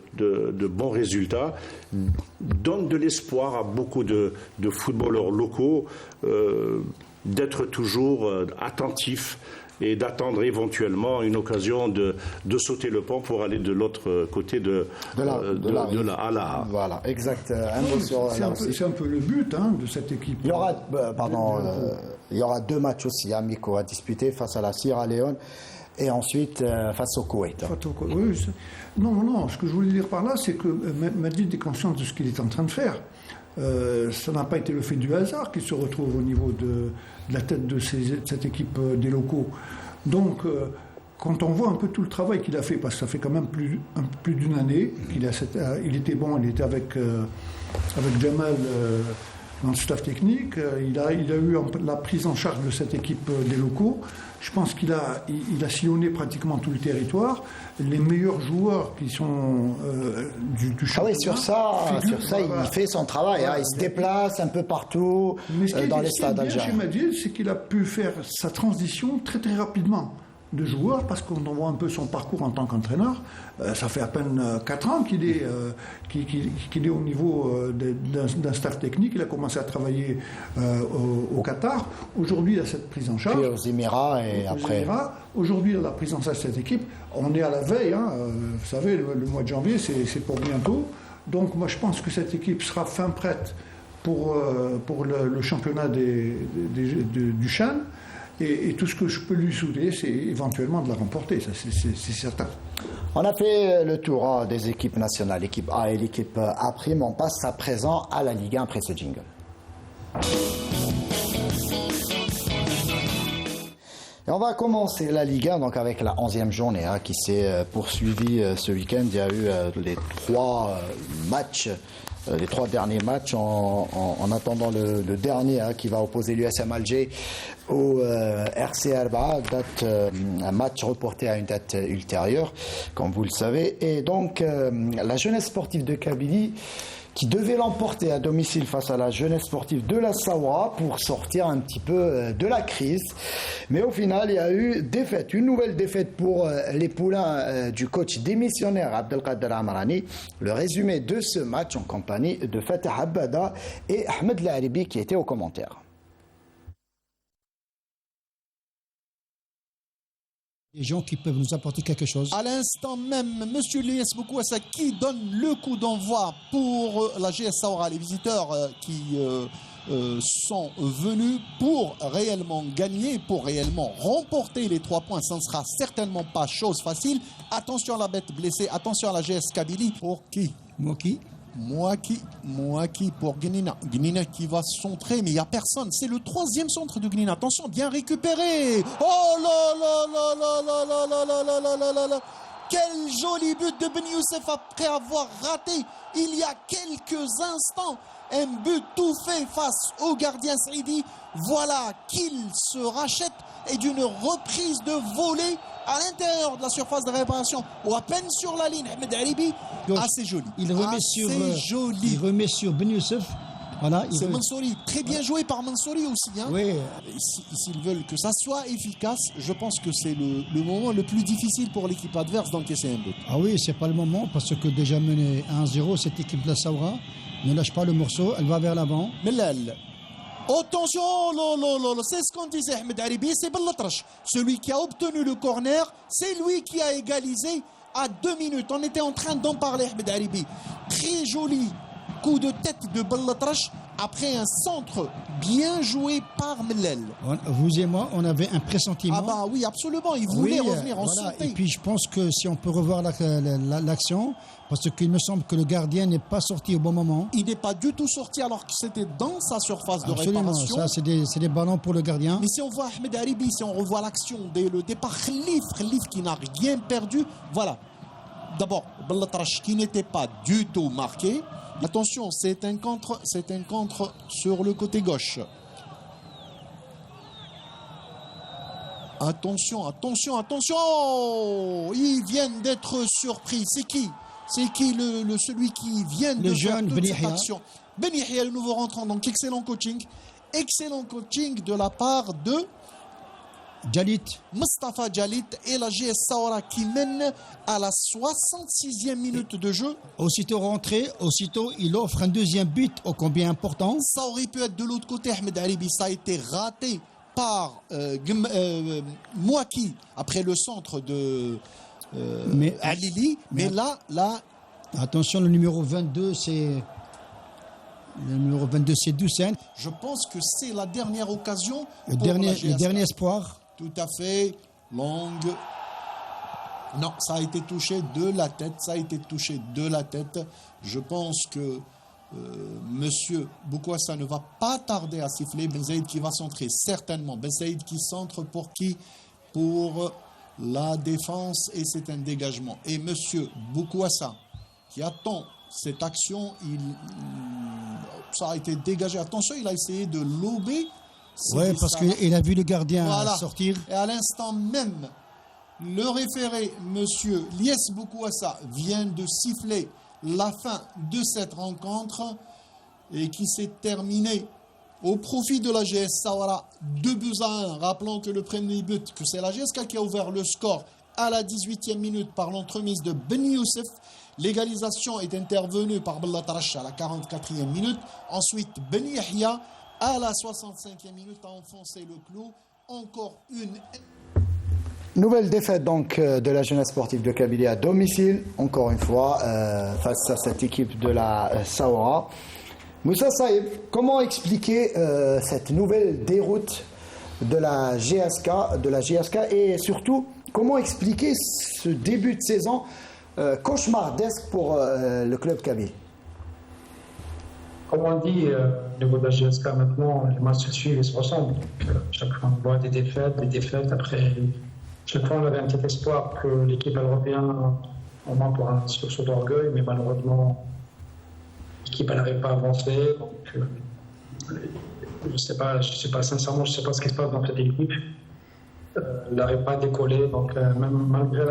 bons résultats donne de l'espoir à beaucoup de footballeurs locaux d'être toujours attentifs et d'attendre éventuellement une occasion de sauter le pont pour aller de l'autre côté de la. Voilà, exact. C'est un peu le but de cette équipe. Il y aura 2 matchs aussi amicaux à disputer face à la Sierra Leone et ensuite face au Koweït. Oui, non, ce que je voulais dire par là, c'est que Madrid est conscient de ce qu'il est en train de faire. Ça n'a pas été le fait du hasard qu'il se retrouve au niveau de la tête de cette équipe des locaux. Donc, quand on voit un peu tout le travail qu'il a fait, parce que ça fait quand même plus d'une année qu'il il était bon, il était avec Jamal dans le staff technique, il a eu la prise en charge de cette équipe des locaux. Je pense qu'il a sillonné pratiquement tout le territoire. Les meilleurs joueurs qui sont du championnat. Ah oui, sur ça, il fait son travail. Voilà. Il se déplace un peu partout dans les stades algériens. Ce qui est bien chez Madrid, c'est qu'il a pu faire sa transition très très rapidement de joueur, parce qu'on voit un peu son parcours en tant qu'entraîneur. Ça fait à peine 4 ans qu'il est au niveau d'un staff technique. Il a commencé à travailler au Qatar. Aujourd'hui, il a cette prise en charge. Puis aux Émirats et après. Aujourd'hui, il a la prise en charge de cette équipe. On est à la veille. Vous savez, le mois de janvier, c'est pour bientôt. Donc, moi, je pense que cette équipe sera fin prête pour le championnat du Chan. Et tout ce que je peux lui souhaiter, c'est éventuellement de la remporter, ça c'est certain. On a fait le tour des équipes nationales, l'équipe A et l'équipe A'. On passe à présent à la Ligue 1 après ce jingle. Et on va commencer la Ligue 1 donc avec la 11e journée qui s'est poursuivie ce week-end. Il y a eu les 3 matchs. Les 3 derniers matchs en attendant le dernier qui va opposer l'USM Alger au RC Arba, un match reporté à une date ultérieure, comme vous le savez. Et donc la jeunesse sportive de Kabylie qui devait l'emporter à domicile face à la jeunesse sportive de la Saoura pour sortir un petit peu de la crise. Mais au final, il y a eu une nouvelle défaite pour les poulains du coach démissionnaire Abdelkader Amrani. Le résumé de ce match en compagnie de Fatah Abada et Ahmed Laribi qui étaient aux commentaires. Des gens qui peuvent nous apporter quelque chose. À l'instant même, M. Lies Boukouassa qui donne le coup d'envoi pour la GS Saoura, les visiteurs qui sont venus pour réellement gagner, pour réellement remporter les 3 points. Ça ne sera certainement pas chose facile. Attention à la bête blessée, attention à la GS Kabylie. Pour qui? Moi qui pour Gnina. Gnina qui va centrer, mais il n'y a personne. C'est le 3e centre de Gnina. Attention, bien récupéré. Oh là là là là là là là là là là là là. Quel joli but de Ben Youssef après avoir raté il y a quelques instants un but tout fait face au gardien Saidi. Voilà qu'il se rachète et d'une reprise de volée à l'intérieur de la surface de réparation ou à peine sur la ligne. Ahmed Haribi, assez joli. Il remet sur Ben Youssef. Voilà, c'est Mansouri, très bien joué par Mansouri aussi. Oui. S'ils veulent que ça soit efficace, je pense que c'est le moment le plus difficile pour l'équipe adverse d'encaisser un but. Ah oui, c'est pas le moment parce que déjà menée 1-0, cette équipe de la Saoura ne lâche pas le morceau, elle va vers l'avant. Mellal. Attention, c'est ce qu'on disait Ahmed Haribi, c'est Bellatrache. Celui qui a obtenu le corner, c'est lui qui a égalisé à 2 minutes. On était en train d'en parler, Ahmed Haribi. Très joli coup de tête de Bellatrache après un centre bien joué par Mellel. Vous et moi, on avait un pressentiment. Ah bah oui, absolument, il voulait revenir en santé. Et puis je pense que si on peut revoir l'action, parce qu'il me semble que le gardien n'est pas sorti au bon moment. Il n'est pas du tout sorti alors que c'était dans sa surface de réparation. Ça, c'est des ballons pour le gardien. Mais si on voit Ahmed Haribi, si on revoit l'action dès le départ, Khalif qui n'a rien perdu, voilà. D'abord, Bellatrache qui n'était pas du tout marqué. Attention, c'est un contre sur le côté gauche. Attention, attention, attention. Ils viennent d'être surpris. C'est qui celui qui vient de faire toute cette action? Ben Yahya, le nouveau rentrant. Donc excellent coaching. Excellent coaching de la part de Djalit. Mustafa Djalit et la JS Saoura qui mène à la 66e minute de jeu. Aussitôt rentré, aussitôt il offre un deuxième but ô combien important. Ça aurait pu être de l'autre côté, Ahmed Haribi. Ça a été raté par Mouaki après le centre de Alili. Mais là... Attention, le numéro 22, c'est... Le numéro 22, c'est Doucen. Je pense que c'est la dernière occasion. Le dernier espoir. Tout à fait. Longue. Non, ça a été touché de la tête. Je pense que Monsieur Boukwassa ne va pas tarder à siffler. Ben Saïd qui va centrer, certainement. Ben Saïd qui centre pour qui? Pour la défense, et c'est un dégagement. Et Monsieur Boukwassa qui attend cette action, ça a été dégagé. Attention, il a essayé de lober. Oui, parce qu'il a vu le gardien sortir. Et à l'instant même, le référé, monsieur Lies Boukwassa, vient de siffler la fin de cette rencontre et qui s'est terminée au profit de la GS Saoura, 2-1. Rappelons que le premier but, que c'est la GSK qui a ouvert le score à la 18e minute par l'entremise de Ben Youssef. L'égalisation est intervenue par Bella Tarash à la 44e minute. Ensuite, Ben Yahya à la 65e minute a enfoncé le clou. Encore une nouvelle défaite donc de la jeunesse sportive de Kabylie à domicile, encore une fois, face à cette équipe de la Saoura. Moussa Saïb, comment expliquer cette nouvelle déroute de la GSK et surtout, comment expliquer ce début de saison cauchemardesque pour le club Kabylie? Comme on dit, au niveau de la GSK maintenant, les matchs se suivent et se ressemblent. Donc, chaque fois on voit des défaites. Après, chaque fois on avait un petit espoir que l'équipe européenne, au moins pour un sursaut d'orgueil, mais malheureusement, l'équipe n'arrive pas à avancer. Donc, je sais pas, sincèrement, je ne sais pas ce qui se passe dans cette équipe. Elle n'arrive pas à décoller, donc même malgré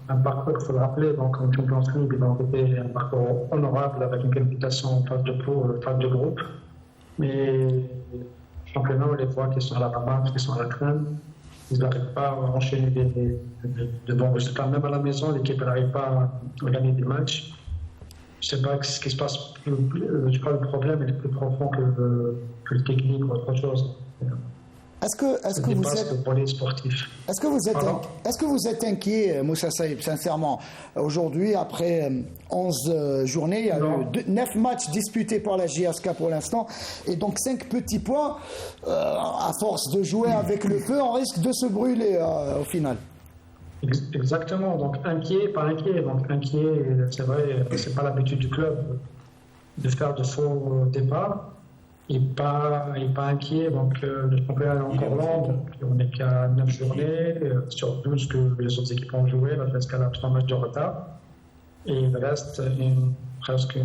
un parcours, il faut le rappeler, donc en Champions League, ils ont été un parcours honorable avec une qualification en phase de poule, phase de groupe. Mais le championnat, on les voit qui sont à la ramasse, qui sont à la traîne. Ils n'arrivent pas à enchaîner de bons résultats. Même à la maison, l'équipe n'arrive pas à gagner des matchs. Je ne sais pas ce qui se passe. Je crois que le problème est plus profond que le technique ou autre chose. Est-ce que vous êtes inquiet, Moussa Saïb, sincèrement? Aujourd'hui, après 11 journées, il y a eu 9 matchs disputés par la JSK pour l'instant, et donc 5 petits points. À force de jouer avec le feu, on risque de se brûler au final. Exactement, donc inquiet, pas inquiet. Donc inquiet, c'est vrai, c'est pas l'habitude du club de faire de faux départs. Il n'est pas inquiet, donc le championnat est encore lent, donc on n'est qu'à 9 journées, sur 12 que les autres équipes ont joué, la GSK a 3 matchs de retard, et il reste presque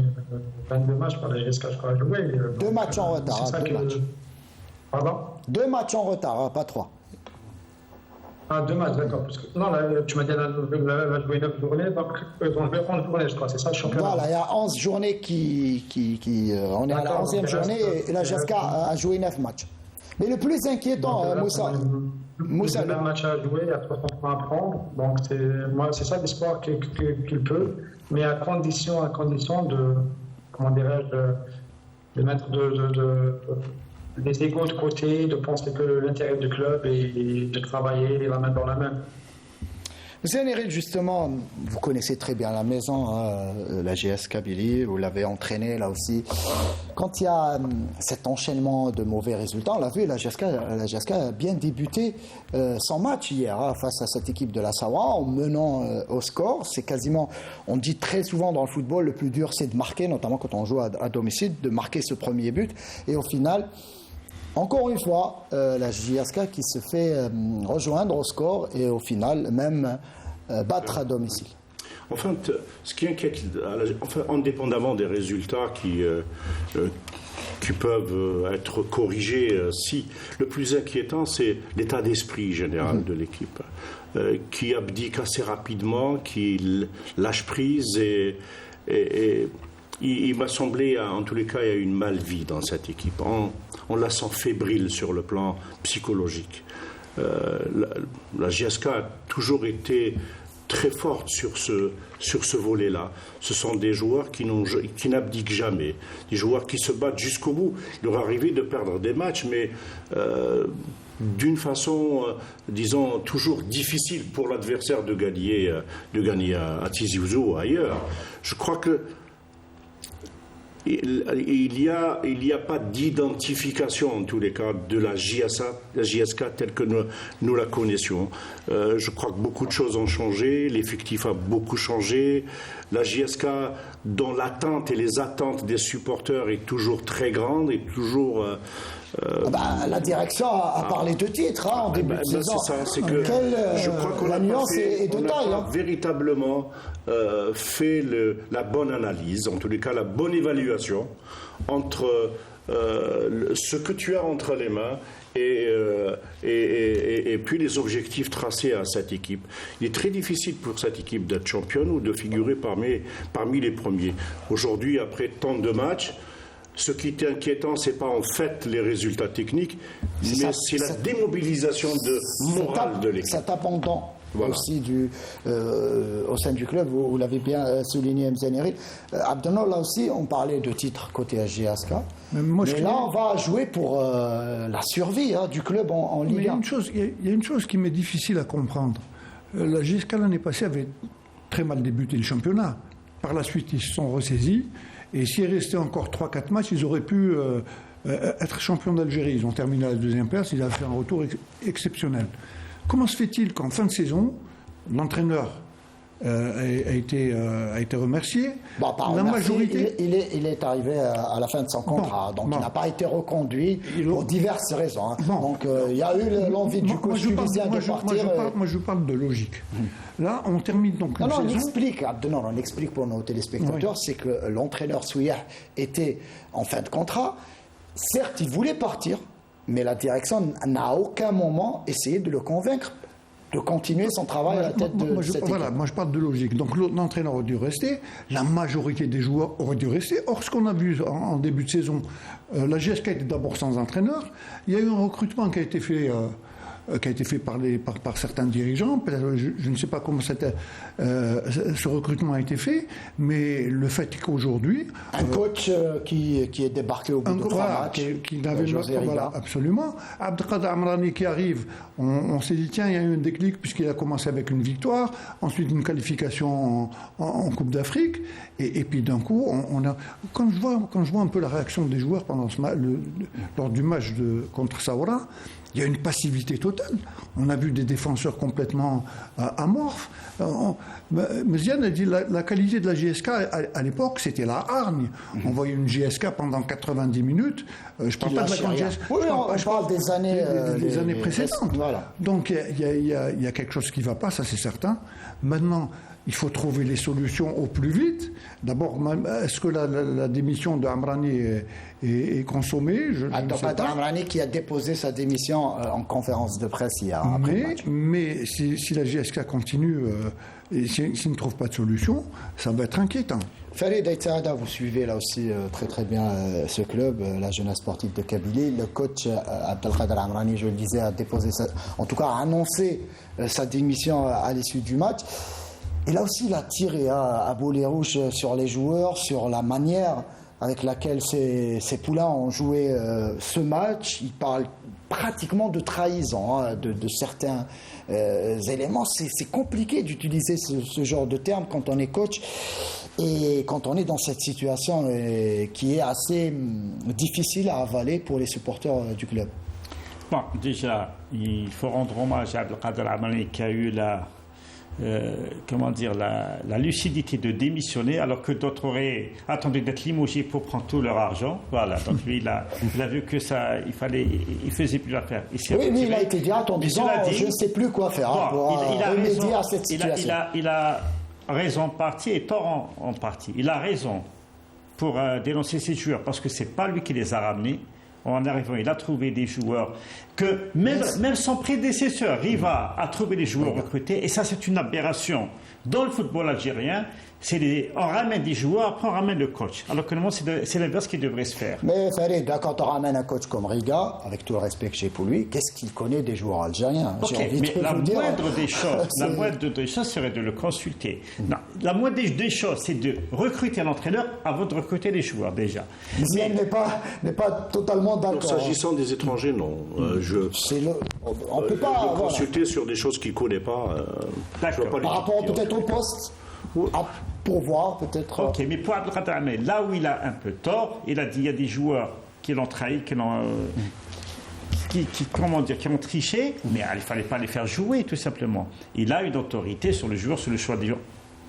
22 matchs par la GSK, je crois, à jouer. 2 matchs en retard, Pardon ? 2 matchs en retard, pas 3. Ah, 2 matchs, d'accord. Non, là, tu m'as dit qu'elle va jouer 9 journées, donc ils vont jouer 11 journées, je crois, c'est ça le championnat. Voilà, il y a 11 journées on est à la 11e journée et la GSK a joué 9 matchs. Mais le plus inquiétant, Moussa. Il y a un match à jouer, il y a 300 points à prendre, donc c'est ça l'espoir qu'il peut, mais à condition de, comment dirais-je, de mettre des égos de côté, de penser que l'intérêt du club et de travailler la main dans la main. Monsieur Néril, justement, vous connaissez très bien la maison, la GS Kabylie, vous l'avez entraîné là aussi. Quand il y a cet enchaînement de mauvais résultats, on l'a vu, la GSK a bien débuté son match hier face à cette équipe de la Saoura en menant au score. C'est quasiment, on dit très souvent dans le football, le plus dur c'est de marquer, notamment quand on joue à domicile, de marquer ce premier but. Et au final, encore une fois, la JSK qui se fait rejoindre au score et au final même battre à domicile. Enfin, ce qui inquiète, indépendamment des résultats qui qui peuvent être corrigés si. Le plus inquiétant, c'est l'état d'esprit général de l'équipe, qui abdique assez rapidement, qui lâche prise et il m'a semblé, en tous les cas, il y a une mal-vie dans cette équipe. On la sent fébrile sur le plan psychologique. La JSK a toujours été très forte sur ce volet-là. Ce sont des joueurs qui n'abdiquent jamais, des joueurs qui se battent jusqu'au bout. Il leur est arrivé de perdre des matchs, mais d'une façon, disons, toujours difficile pour l'adversaire de gagner à Tizi Ouzou ou ailleurs. Je crois que il n'y a pas d'identification, en tous les cas, de la JSK telle que nous la connaissions. Je crois que beaucoup de choses ont changé, l'effectif a beaucoup changé. La JSK, dont l'attente et les attentes des supporters est toujours très grande et toujours... la direction a parlé de titres en début de saison. C'est ça, c'est que je crois qu'on la nuance est de taille. On a véritablement fait la bonne analyse, en tous les cas la bonne évaluation entre ce que tu as entre les mains et puis les objectifs tracés à cette équipe. Il est très difficile pour cette équipe d'être championne ou de figurer parmi les premiers. Aujourd'hui, après tant de matchs, ce qui est inquiétant, ce n'est pas en fait les résultats techniques, mais c'est la démobilisation morale de l'équipe. Cet abandon aussi au sein du club, vous l'avez bien souligné, Mzeneri. Abdelno, là aussi, on parlait de titre côté AGSK. Mais là, on va jouer pour la survie du club en Ligue 1. Il y a une chose qui m'est difficile à comprendre. La GSK l'année passée avait très mal débuté le championnat. Par la suite, ils se sont ressaisis. Et s'il restait encore 3-4 matchs, ils auraient pu être champions d'Algérie. Ils ont terminé à la deuxième place, ils avaient fait un retour exceptionnel. Comment se fait-il qu'en fin de saison, l'entraîneur a été remercié. La majorité, il est arrivé à la fin de son contrat, donc il n'a pas été reconduit pour diverses raisons. Donc il y a eu l'envie du coach tunisien de partir. Moi je parle de logique. Là, on termine donc on explique pour nos téléspectateurs, c'est que l'entraîneur Souiah était en fin de contrat. Certes, il voulait partir, mais la direction n'a à aucun moment essayé de le convaincre de continuer son travail à la tête de cette équipe. Moi je parle de logique. Donc l'entraîneur aurait dû rester, la majorité des joueurs auraient dû rester. Or, ce qu'on a vu en début de saison, la GSK était d'abord sans entraîneur. Il y a eu un recrutement qui a été fait par certains dirigeants. Je ne sais pas comment ce recrutement a été fait, mais le fait qu'aujourd'hui... Un coach qui est débarqué au bout de 3 matchs. Qui n'avait absolument. Abdelkader Amrani qui arrive, on s'est dit, tiens, il y a eu un déclic puisqu'il a commencé avec une victoire, ensuite une qualification en Coupe d'Afrique, et puis d'un coup, quand je vois un peu la réaction des joueurs lors du match contre Saoura, il y a une passivité totale. On a vu des défenseurs complètement amorphes. Méziane a dit la qualité de la GSK à l'époque, c'était la hargne. On voyait une GSK pendant 90 minutes. Je ne parle pas de la grande GSK. Oui, on parle des années précédentes. Voilà. Donc il y a quelque chose qui ne va pas, ça c'est certain. Maintenant, il faut trouver les solutions au plus vite. D'abord, est-ce que la démission d'Amrani est consommée? Abdelkader Amrani qui a déposé sa démission en conférence de presse hier après le match. Mais si la GSK continue et s'il ne trouve pas de solution, ça va être inquiétant. Farid Aïtsaada, vous suivez là aussi très très bien ce club, la jeunesse sportive de Kabylie. Le coach Abdelkader Amrani, je le disais, a déposé a annoncé sa démission à l'issue du match. Et là aussi, il a tiré à boulet rouge sur les joueurs, sur la manière avec laquelle ces poulains ont joué ce match. Il parle pratiquement de trahison de certains éléments. C'est compliqué d'utiliser ce genre de terme quand on est coach et quand on est dans cette situation qui est assez difficile à avaler pour les supporters du club. Bon, déjà, il faut rendre hommage à Abdelkader Amrani qui a eu la lucidité de démissionner alors que d'autres auraient attendu d'être limogés pour prendre tout leur argent. Voilà, donc lui il a vu que ça, il faisait plus l'affaire. Oui, mais il a été direct en disant je ne sais plus quoi faire pour remédier à cette situation. Il a raison en partie et tort en partie. Il a raison pour dénoncer ces joueurs parce que c'est pas lui qui les a ramenés. En arrivant, il a trouvé des joueurs que même son prédécesseur, Riva, a trouvé des joueurs recrutés. Et ça, c'est une aberration. Dans le football algérien, on ramène des joueurs, après on ramène le coach. Alors que normalement, c'est l'inverse qui devrait se faire. Mais Farid, quand on ramène un coach comme Riga, avec tout le respect que j'ai pour lui, qu'est-ce qu'il connaît des joueurs algériens? Mais la moindre des choses serait de le consulter. Non, la moindre des choses, c'est de recruter un entraîneur avant de recruter les joueurs déjà. Mais n'est pas totalement d'accord. S'agissant des étrangers, non. On peut pas consulter sur des choses qu'il ne connaît pas. Par rapport peut-être au poste. Pour voir peut-être. Ok, mais pour Abdelkader Ahmed, là où il a un peu tort, il a dit il y a des joueurs qui l'ont trahi, qui ont triché, mais il ne fallait pas les faire jouer tout simplement. Il a une autorité sur le joueur, sur le choix des joueurs.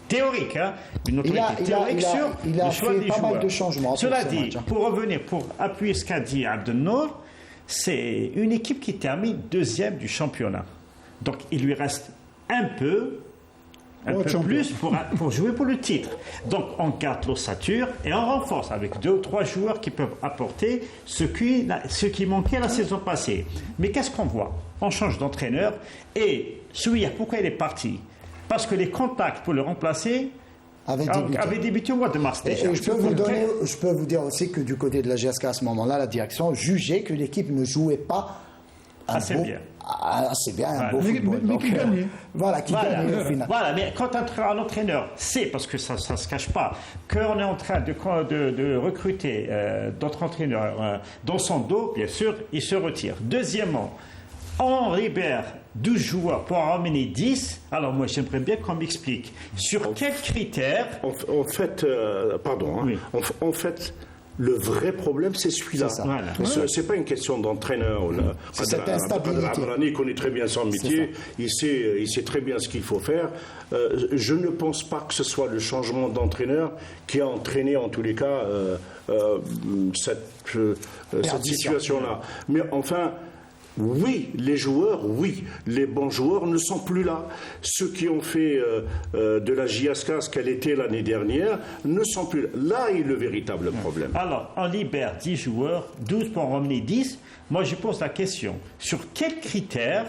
Théorique, hein, une autorité théorique sur le choix des joueurs. Il a fait pas mal de changements. Cela dit, pour revenir, pour appuyer ce qu'a dit Abdelnour, c'est une équipe qui termine 2e du championnat. Donc il lui reste un peu plus pour jouer pour le titre. Donc on garde l'ossature et on renforce avec 2 ou 3 joueurs qui peuvent apporter ce qui manquait la saison passée. Mais qu'est-ce qu'on voit? On change d'entraîneur et Souia, pourquoi il est parti? Parce que les contacts pour le remplacer avaient débuté au mois de mars déjà. Et je peux vous dire aussi que du côté de la GSK à ce moment-là, la direction jugeait que l'équipe ne jouait pas assez bien. C'est bien un beau football. Mais qui gagnait. Qui gagnait au final. Voilà, mais quand un entraîneur sait, parce que ça ne se cache pas, qu'on est en train de recruter d'autres entraîneurs dans son dos, bien sûr, il se retire. Deuxièmement, on libère 12 joueurs pour en ramener 10. Alors moi, j'aimerais bien qu'on m'explique sur quels critères... En fait, le vrai problème, c'est celui-là. C'est pas une question d'entraîneur. C'est cette instabilité. Amrani connaît très bien son métier. Il sait très bien ce qu'il faut faire. Je ne pense pas que ce soit le changement d'entraîneur qui a entraîné, en tous les cas, cette situation-là. Mais enfin... Oui, les joueurs, oui, les bons joueurs ne sont plus là. Ceux qui ont fait de la JSK ce qu'elle était l'année dernière ne sont plus là. Là est le véritable problème. Alors, on libère 10 joueurs, 12 pour en ramener 10. Moi, je pose la question, sur quels critères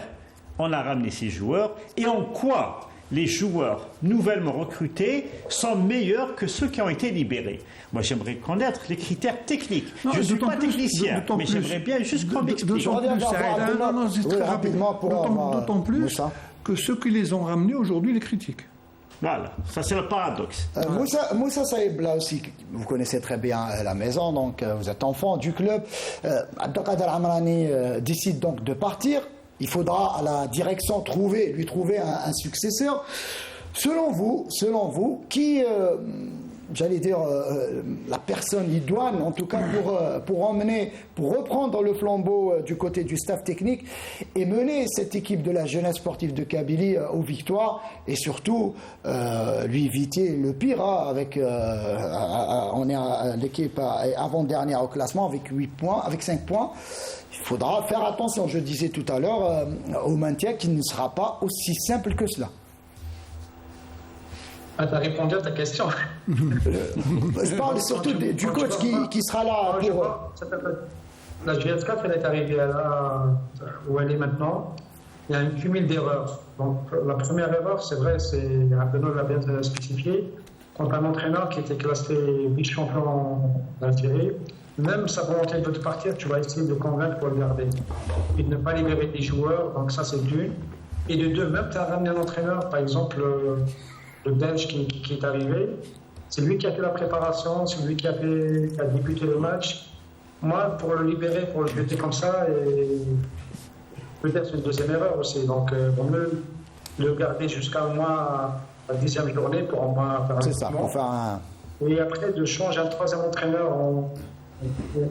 on a ramené ces joueurs et en quoi les joueurs nouvellement recrutés sont meilleurs que ceux qui ont été libérés? Moi, j'aimerais connaître les critères techniques. Je ne suis pas technicien, mais j'aimerais bien juste qu'on m'explique. D'autant plus que ceux qui les ont ramenés aujourd'hui les critiquent. Voilà, ça c'est le paradoxe. Moussa Saïb, là aussi, vous connaissez très bien la maison, donc vous êtes enfant du club. Abdelkader Amrani décide donc de partir. Il faudra à la direction lui trouver un successeur. Selon vous, qui, j'allais dire, la personne idoine, en tout cas pour reprendre le flambeau du côté du staff technique et mener cette équipe de la jeunesse sportive de Kabylie aux victoires et surtout lui éviter le pire. On est l'équipe avant-dernière au classement avec 5 points. Il faudra faire attention, je disais tout à l'heure, au maintien qui ne sera pas aussi simple que cela. Tu as répondu à ta question. Je parle surtout du coach qui sera là pour... La GSK, elle est arrivée là où elle est maintenant. Il y a un cumul d'erreurs. Donc, la première erreur, c'est vrai, Abdelnour l'a bien spécifié, contre un entraîneur qui était classé vice-champion d'Algérie. Même sa volonté de partir, tu vas essayer de convaincre pour le garder. Et de ne pas libérer des joueurs, donc ça c'est d'une. Et de deux, même tu as ramené un entraîneur, par exemple le Belge qui est arrivé, c'est lui qui a fait la préparation, c'est lui qui a débuté le match. Moi, pour le libérer, pour le jeter comme ça, et peut-être c'est une deuxième erreur aussi. Donc, vaut mieux le garder jusqu'à au moins la 10e journée pour au moins faire un C'est ça, pour faire un... Et après, de changer un troisième entraîneur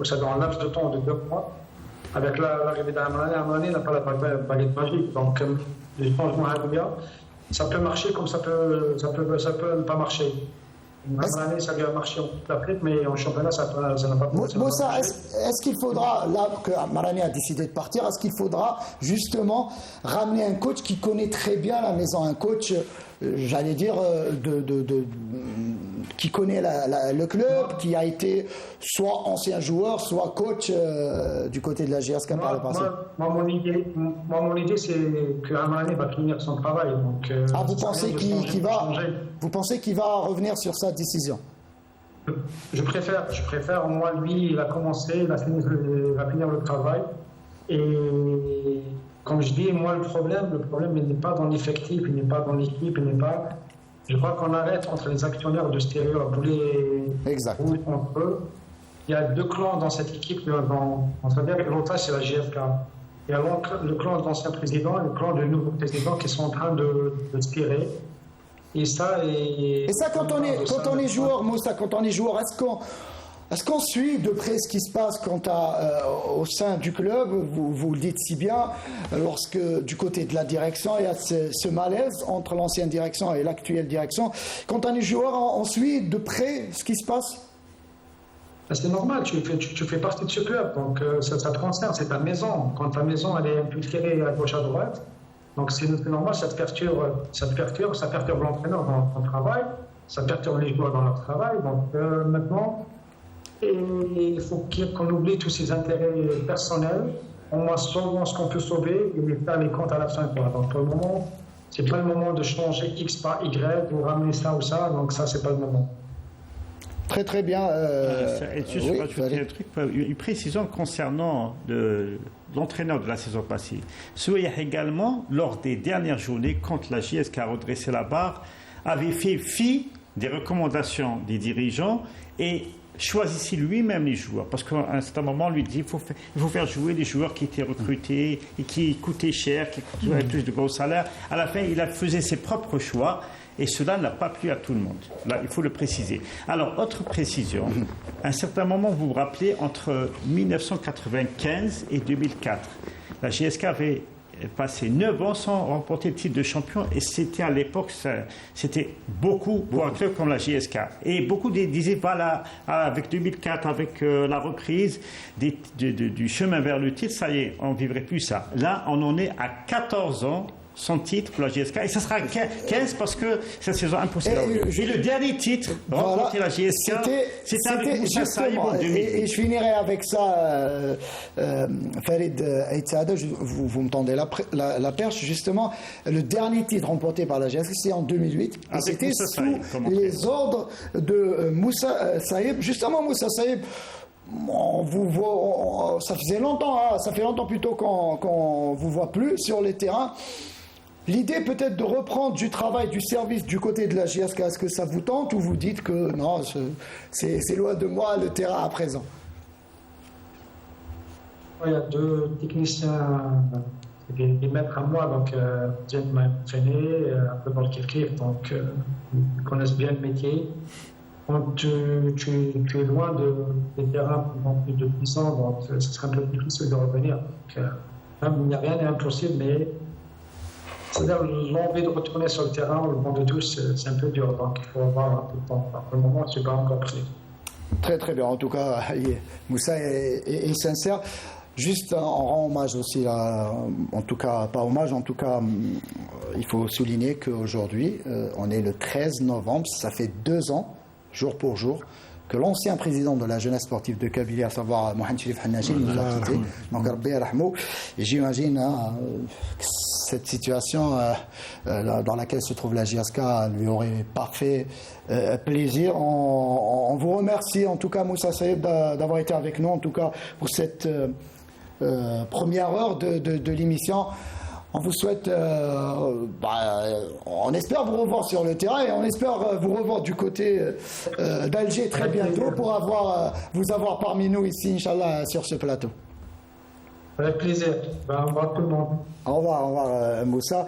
ça dans un laps de temps de 2 mois. Avec l'arrivée d'Amrani, n'a pas la baguette magique. Donc, les changements à bien, ça peut marcher comme ça peut ne pas marcher. Amrani, ça vient marcher en toute l'Afrique, mais en championnat, ça n'a pas marché. Moussa, est-ce qu'il faudra, là que Amrani a décidé de partir, est-ce qu'il faudra justement ramener un coach qui connaît très bien la maison, un coach j'allais dire, qui connaît le club, qui a été soit ancien joueur, soit coach du côté de la GSK par le passé. Mon idée, c'est qu'Amane va finir son travail. Donc, vous pensez qu'il va revenir sur sa décision? Je préfère, au moins lui, il a commencé, il va finir le travail. Et comme je dis, moi, le problème, il n'est pas dans l'effectif, il n'est pas dans l'équipe, il n'est pas... Je crois qu'on arrête entre les actionnaires de stéréo à bouler entre eux. Il y a deux clans dans cette équipe. C'est-à-dire que l'autre, c'est la GSK. Il y a le clan de l'ancien président et le clan du nouveau président qui sont en train de tirer. Et ça, quand on est joueur, Moussa, est-ce qu'on suit de près ce qui se passe au sein du club? Vous le dites si bien, lorsque du côté de la direction, il y a ce malaise entre l'ancienne direction et l'actuelle direction. Quand on est joueur, on suit de près ce qui se passe? C'est normal, tu fais partie de ce club, donc ça te concerne, c'est ta maison. Quand ta maison elle est infiltrée à gauche à droite, donc c'est normal, ça te perturbe l'entraîneur dans son travail, ça perturbe les joueurs dans leur travail. Donc maintenant, il faut qu'on oublie tous ces intérêts personnels. On va sauver ce qu'on peut sauver et faire les comptes à la fin. Donc pour le moment, c'est pas le moment de changer X par Y ou ramener ça ou ça, donc ça c'est pas le moment. Très très bien. Juste rajouter un truc, une précision concernant l'entraîneur de la saison passée. Souya également, lors des dernières journées, quand la JSK a redressé la barre, avait fait fi des recommandations des dirigeants et choisissait lui-même les joueurs. Parce qu'à un certain moment, on lui dit il faut faire jouer les joueurs qui étaient recrutés et qui coûtaient cher, qui avaient plus de gros salaires. À la fin, il faisait ses propres choix. Et cela n'a pas plu à tout le monde. Là, il faut le préciser. Alors, autre précision. À un certain moment, vous vous rappelez, entre 1995 et 2004, la GSK avait passé 9 ans sans remporter le titre de champion. Et c'était à l'époque, c'était beaucoup pour un club comme la GSK. Et beaucoup disaient, voilà, avec 2004, avec la reprise du chemin vers le titre, ça y est, on ne vivrait plus ça. Là, on en est à 14 ans. Son titre pour la GSK, et ça sera 15 parce que cette saison impossible. Et le dernier titre remporté la GSK, c'était avec Moussa Saïb en 2000. Et je finirai avec ça, Farid Aïtsada, vous me tendez la perche, justement. Le dernier titre remporté par la GSK, c'est en 2008. Et c'était sous les ordres de Moussa Saïb. Justement, Moussa Saïb, on vous voit, ça fait longtemps plutôt qu'on vous voit plus sur les terrains. L'idée peut-être de reprendre du travail, du service du côté de la GSK, est-ce que ça vous tente ou vous dites que non, c'est loin de moi le terrain à présent? Il y a deux techniciens, des maîtres à moi, donc Jen m'a entraîné, un peu dans le kiff-kiff, donc ils connaissent bien le métier. Quand tu es loin des terrains plus de puissants, donc ce serait un peu difficile de revenir. Donc, il n'y a rien d'impossible, mais c'est-à-dire l'envie de retourner sur le terrain, le banc de touche, c'est un peu dur, donc il faut avoir un peu de temps. Pour le moment, je ne suis pas encore prêt. Très très bien, en tout cas, Moussa est sincère. Juste, on rend hommage aussi, en tout cas, pas hommage, en tout cas, il faut souligner qu'aujourd'hui, on est le 13 novembre, ça fait 2 ans, jour pour jour, que l'ancien président de la jeunesse sportive de Kabylie, à savoir Mohamed Cherif Hannachi, nous a quittés. Donc, Rabbi Rahmou. Et j'imagine que cette situation dans laquelle se trouve la JSK lui aurait pas fait plaisir. On vous remercie, en tout cas, Moussa Saïb, d'avoir été avec nous, en tout cas, pour cette première heure de l'émission. On vous souhaite, on espère vous revoir sur le terrain et on espère vous revoir du côté d'Alger très bientôt pour vous avoir parmi nous ici, Inch'Allah, sur ce plateau. Avec plaisir. Au revoir tout le monde. Au revoir, Moussa.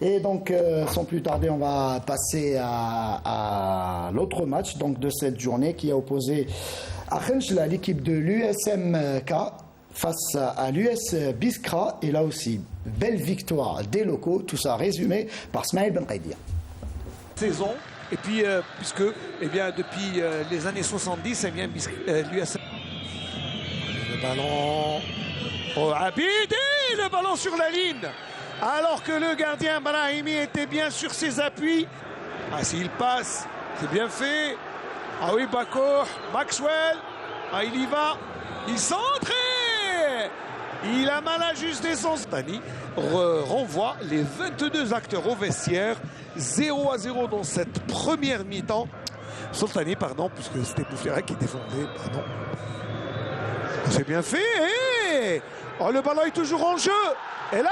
Et donc, sans plus tarder, on va passer à l'autre match donc, de cette journée qui a opposé à Khenchla, l'équipe de l'USMK, face à l'US Biskra, et là aussi, belle victoire des locaux, tout ça résumé par Smaïl Benqaidia. Saison, et puis, puisque, depuis les années 70, l'US... Le ballon au Abidi, le ballon sur la ligne. alors que le gardien Brahimi était bien sur ses appuis. Ah, s'il passe, c'est bien fait. Ah oui, Bakour, Maxwell, ah, il y va, il centre. Il a mal ajusté son Tani renvoie les 22 acteurs au vestiaire. 0-0 dans cette première mi-temps. Soltani, pardon, puisque c'était Bouffiera qui défendait, pardon. C'est bien fait. Et oh, le ballon est toujours en jeu. Et là,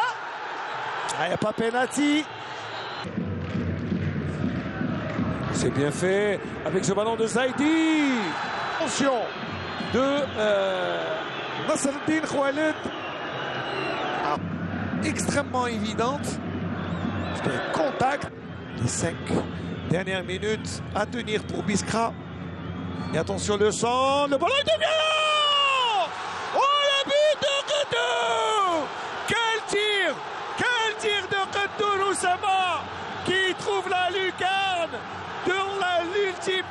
il n'y a pas penalty. C'est bien fait avec ce ballon de Zaidi. Attention de Nasreddine Khaled. Extrêmement évidente. Contact. Les 5 dernières minutes à tenir pour Biskra. Et attention le sang. Le ballon est de violent. Oh, le but de Qaddour. Quel tir de Qaddour Oussama qui trouve la lucarne dans l'ultime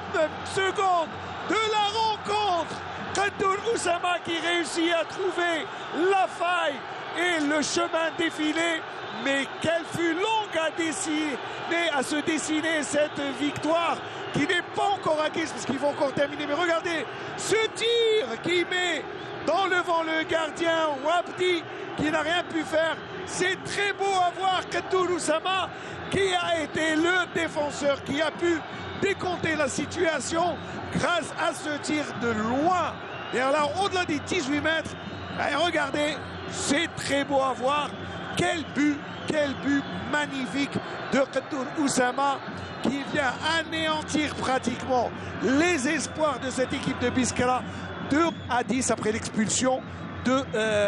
seconde de la rencontre. Qaddour Oussama qui réussit à trouver la faille et le chemin défilé. Mais quelle fut longue à se dessiner cette victoire qui n'est pas encore acquise parce qu'ils vont encore terminer. Mais regardez ce tir qui met dans le vent le gardien Wabdi qui n'a rien pu faire. C'est très beau à voir Qaddour Oussama qui a été le défenseur qui a pu décompter la situation grâce à ce tir de loin. Et alors au-delà des 18 mètres, et regardez, c'est très beau à voir. Quel but magnifique de Qaddour Oussama qui vient anéantir pratiquement les espoirs de cette équipe de Biskra. 2-10 après l'expulsion de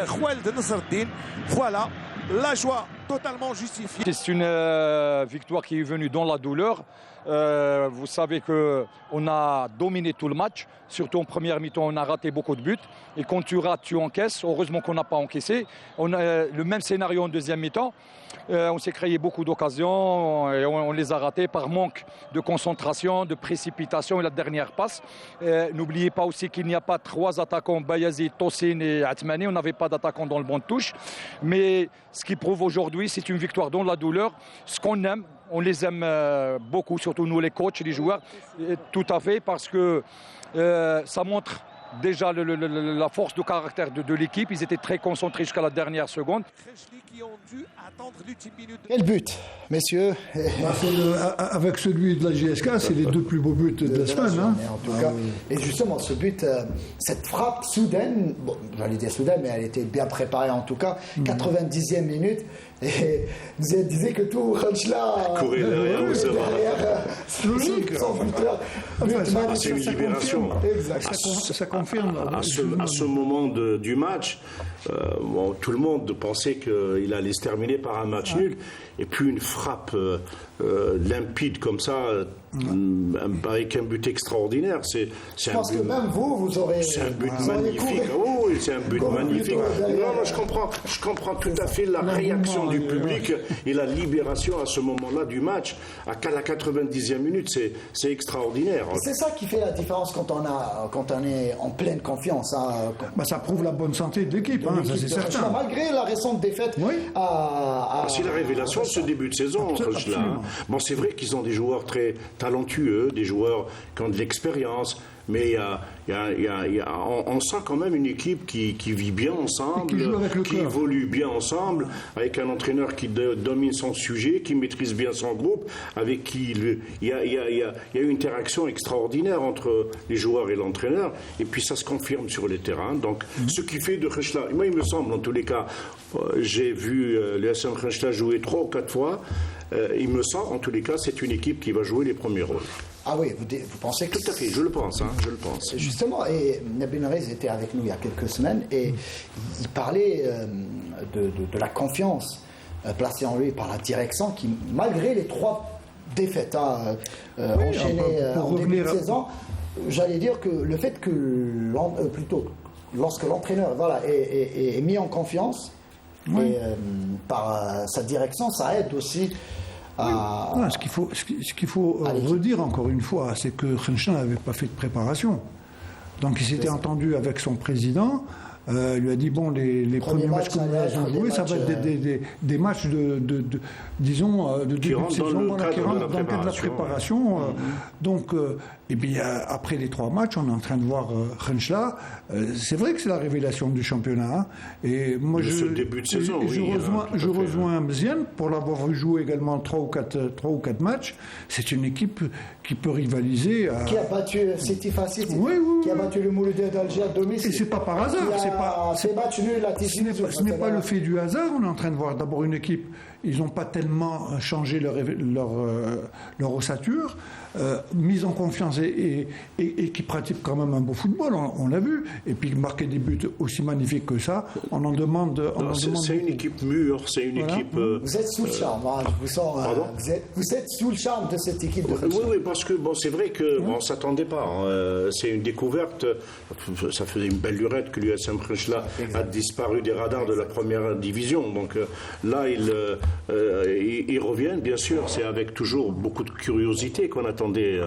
Khaled Nasreddine. Voilà, la joie totalement justifiée. C'est une victoire qui est venue dans la douleur. Vous savez qu'on a dominé tout le match, surtout en première mi-temps on a raté beaucoup de buts et quand tu rates tu encaisses, heureusement qu'on n'a pas encaissé. On a le même scénario en deuxième mi-temps, on s'est créé beaucoup d'occasions et on les a ratés par manque de concentration, de précipitation et la dernière passe. N'oubliez pas aussi qu'il n'y a pas 3 attaquants, Bayazid, Tosin et Atmani, on n'avait pas d'attaquants dans le banc de touche, mais ce qui prouve aujourd'hui c'est une victoire dans la douleur, ce qu'on aime. On les aime beaucoup, surtout nous les coachs et les joueurs, tout à fait, parce que ça montre déjà la force de caractère de l'équipe. Ils étaient très concentrés jusqu'à la dernière seconde. Quel but, messieurs. Avec celui de la GSK, c'est les 2 plus beaux buts de la semaine. En tout cas. Et justement, ce but, cette frappe soudaine, bon, j'allais dire soudaine, mais elle était bien préparée en tout cas, 90e minute. Et vous disiez que tout Khanchla courait derrière, c'est logique, son buteur. C'est une libération. Exact. Ça confirme. À ce moment du match, tout le monde pensait qu'il allait se terminer par un match nul. Et puis une frappe limpide comme ça, avec un but extraordinaire. Je pense que même vous aurez. C'est un but magnifique. Oh, oui, c'est un but magnifique. Non, je comprends tout à fait la réaction du public et la libération à ce moment-là du match. À la 90e minute, c'est extraordinaire. C'est ça qui fait la différence quand on est en pleine confiance. Ça prouve la bonne santé de l'équipe, ça c'est certain. Malgré la récente défaite. C'est la révélation de ce début de saison. Bon, c'est vrai qu'ils ont des joueurs très talentueux, des joueurs qui ont de l'expérience, mais on sent quand même une équipe qui vit bien ensemble, qui évolue bien ensemble, avec un entraîneur qui domine son sujet, qui maîtrise bien son groupe, avec qui il y a une interaction extraordinaire entre les joueurs et l'entraîneur, et puis ça se confirme sur les terrains. Donc, ce qui fait de Khanchla, moi il me semble en tous les cas, j'ai vu le SM Khanchla jouer 3 ou 4 fois, il me semble en tous les cas c'est une équipe qui va jouer les premiers rôles. Ah oui, vous pensez que... Tout à fait, je le pense. Justement, et Nabil Merez était avec nous il y a quelques semaines et il parlait de la confiance placée en lui par la direction qui, malgré les 3 défaites enchaînées en début de saison, j'allais dire que le fait que, lorsque l'entraîneur est mis en confiance et, par sa direction, ça aide aussi. Ce qu'il faut redire encore une fois, c'est que Khanchla n'avait pas fait de préparation. Donc il s'était entendu avec son président lui a dit bon, les premiers matchs que nous avons joués, ça va être des matchs disons, de début de saison qui rentrent dans le cadre de la préparation. Donc, et puis après les 3 matchs, on est en train de voir Khenchla. C'est vrai que c'est la révélation du championnat. Hein. Et moi, début de saison, je rejoins Mziane pour l'avoir vu jouer également 3 ou 4 matchs. C'est une équipe qui peut rivaliser. Qui a battu City Facile, qui a battu le Mouloudé d'Alger à domicile. Et c'est pas par hasard. Ce n'est pas le fait du hasard. On est en train de voir d'abord une équipe. Ils n'ont pas tellement changé leur ossature, mise en confiance et qui pratique quand même un beau football, on l'a vu. Et puis marquer des buts aussi magnifiques que ça, on en demande. C'est une équipe mûre, c'est une équipe. Vous êtes sous le charme, je vous sens. Vous êtes sous le charme de cette équipe de Oui, parce que c'est vrai qu'on ne s'attendait pas. Hein. C'est une découverte. Ça faisait une belle lurette que l'USM Khenchla a disparu des radars de la première division. Donc là, ils reviennent, bien sûr. C'est avec toujours beaucoup de curiosité qu'on attendait.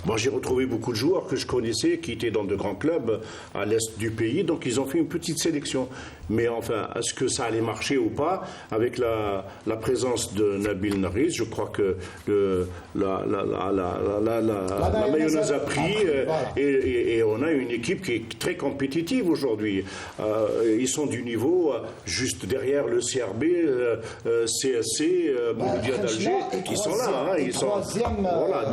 Moi, j'ai retrouvé beaucoup de joueurs que je connaissais qui étaient dans de grands clubs à l'est du pays. Donc, ils ont fait une petite sélection. Mais enfin, est-ce que ça allait marcher ou pas? Avec la présence de Nabil Nariz, je crois que la mayonnaise a pris et on a une équipe qui est très compétitive aujourd'hui. Ils sont du niveau juste derrière le CRB, CSC, Mouloudia d'Alger. Ils sont là, hein, ils sont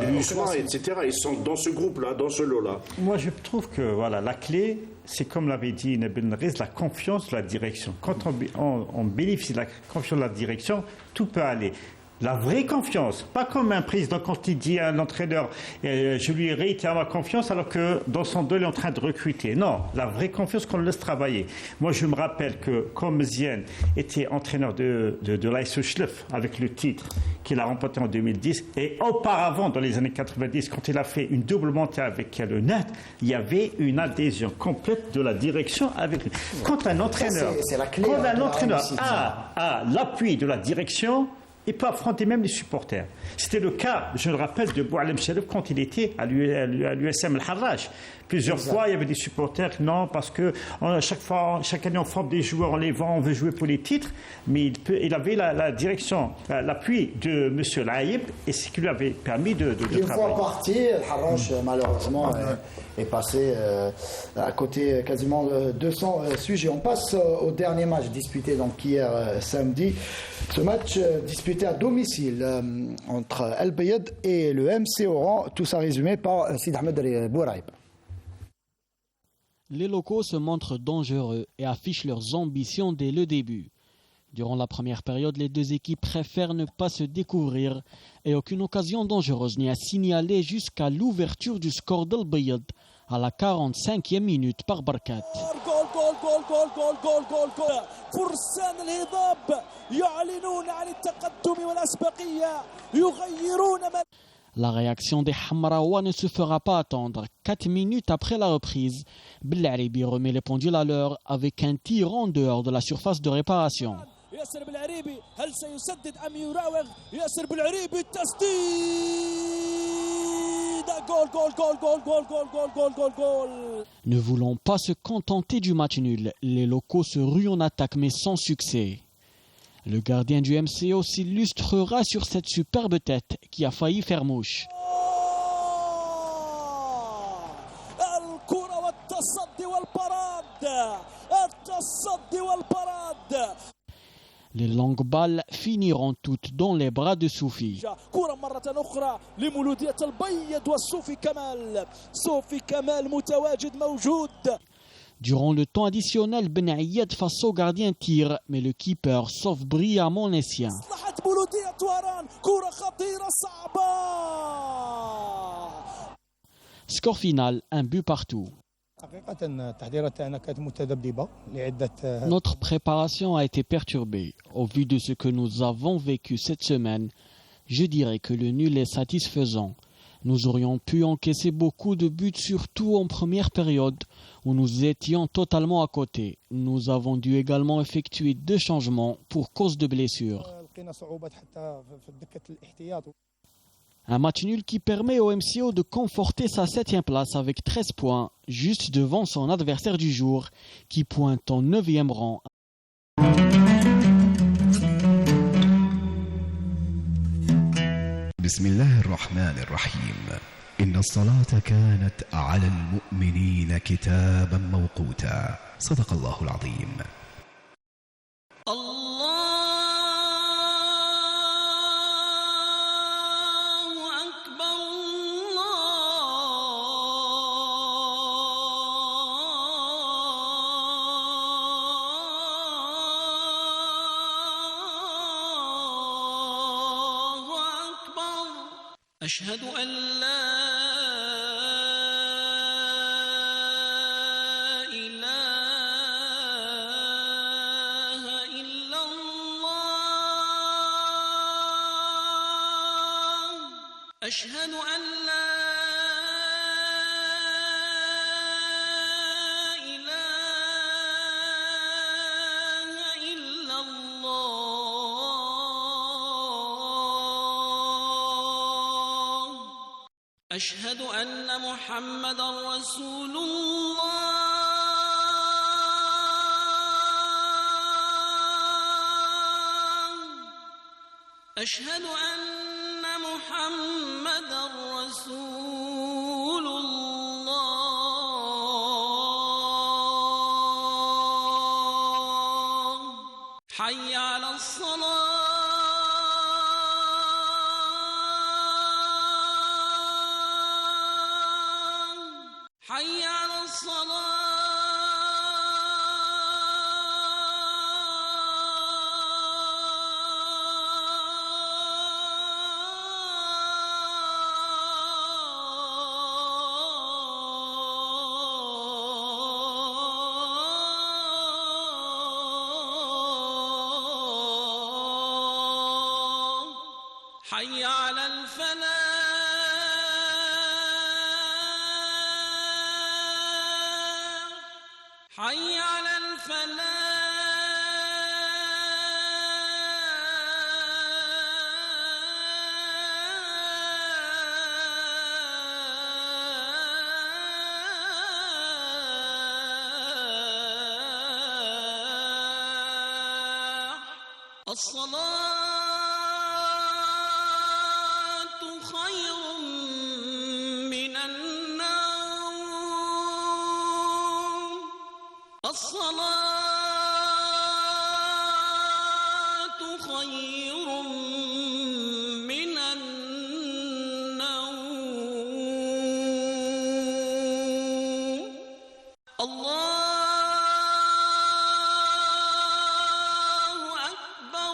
l'USMA, etc. Ils sont dans ce groupe-là, dans ce lot-là. Moi, je trouve que la clé, c'est comme l'avait dit Nabil Nariz, la confiance de la direction. Quand on bénéficie de la confiance de la direction, tout peut aller. La vraie confiance, pas comme un président quand il dit à l'entraîneur je lui réitère ma confiance alors que dans son dos il est en train de recruter. Non, la vraie confiance qu'on le laisse travailler. Moi je me rappelle que comme Mziane était entraîneur de l'AS Schleff avec le titre qu'il a remporté en 2010 et auparavant dans les années 90 quand il a fait une double montée avec le NAT, il y avait une adhésion complète de la direction avec lui. Quand un entraîneur, a l'appui de la direction, il peut affronter même les supporters. C'était le cas, je le rappelle, de Boualem Sherif quand il était à l'USM Al-Harraj. Plusieurs fois, il y avait des supporters, non, parce que chaque année, on forme des joueurs, on les vend, on veut jouer pour les titres. Mais il avait la direction, l'appui de M. Laïb, et ce qui lui avait permis de travailler. Une fois parti, Al-Harraj, malheureusement, est passé à côté quasiment de son sujet. On passe au dernier match disputé donc hier samedi. Ce match disputé à domicile entre El Bayed et le MC Oran. Tout ça résumé par Sid Ahmed El Bouraïb. Les locaux se montrent dangereux et affichent leurs ambitions dès le début. Durant la première période, les deux équipes préfèrent ne pas se découvrir et aucune occasion dangereuse n'est à signaler jusqu'à l'ouverture du score d'El Bayed à la 45e minute par Barkat. فرسان الهضاب يعلنون عن التقدم والأسبقية يغيرون. La réaction des Hamraoua ne se fera pas attendre. 4 minutes après la reprise, Belaribi remet les pendules à l'heure avec un tir en dehors de la surface de réparation. ياسر بالعريبي هل سيسدد أم يراوغ؟ ياسر بالعريبي التسديد goal. Ne voulant pas se contenter du match nul, les locaux se ruent en attaque mais sans succès. Le gardien du MCO s'illustrera sur cette superbe tête qui a failli faire mouche. Les longues balles finiront toutes dans les bras de Soufi. Durant le temps additionnel, Ben Ayyad face au gardien tire, mais le keeper sauve brillamment les siens. Score final, un but partout. Notre préparation a été perturbée. Au vu de ce que nous avons vécu cette semaine, je dirais que le nul est satisfaisant. Nous aurions pu encaisser beaucoup de buts, surtout en première période, où nous étions totalement à côté. Nous avons dû également effectuer 2 changements pour cause de blessures. Un match nul qui permet au MCO de conforter sa 7e place avec 13 points, juste devant son adversaire du jour, qui pointe en 9e rang. بسم الله الرحمن الرحيم إن الصلاة كانت على المؤمنين كتابا موقوتا صدق الله العظيم. أشهد أن لا إله إلا الله أشهد أن لا أشهد أن محمدًا رسول الله أشهد أن محمدًا رسول الله حي على الصلاة حي على الصلاة حي على الفلاح حي على الفلاح الصلاة خير من النوم الصلاة خير من النوم الله أكبر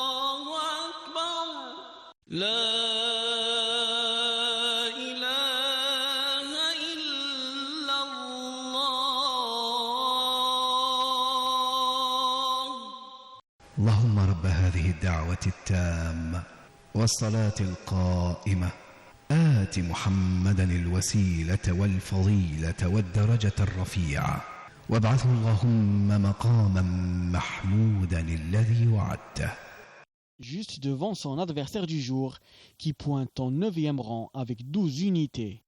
الله أكبر لا إله إلا الله اللهم رب هذه الدعوة التامة والصلاة القائمة آت محمدا الوسيلة والفضيلة والدرجة الرفيعة وابعثه اللهم مقاما محمودا الذي وعدته. Juste devant son adversaire du jour, qui pointe en 9e rang avec 12 unités.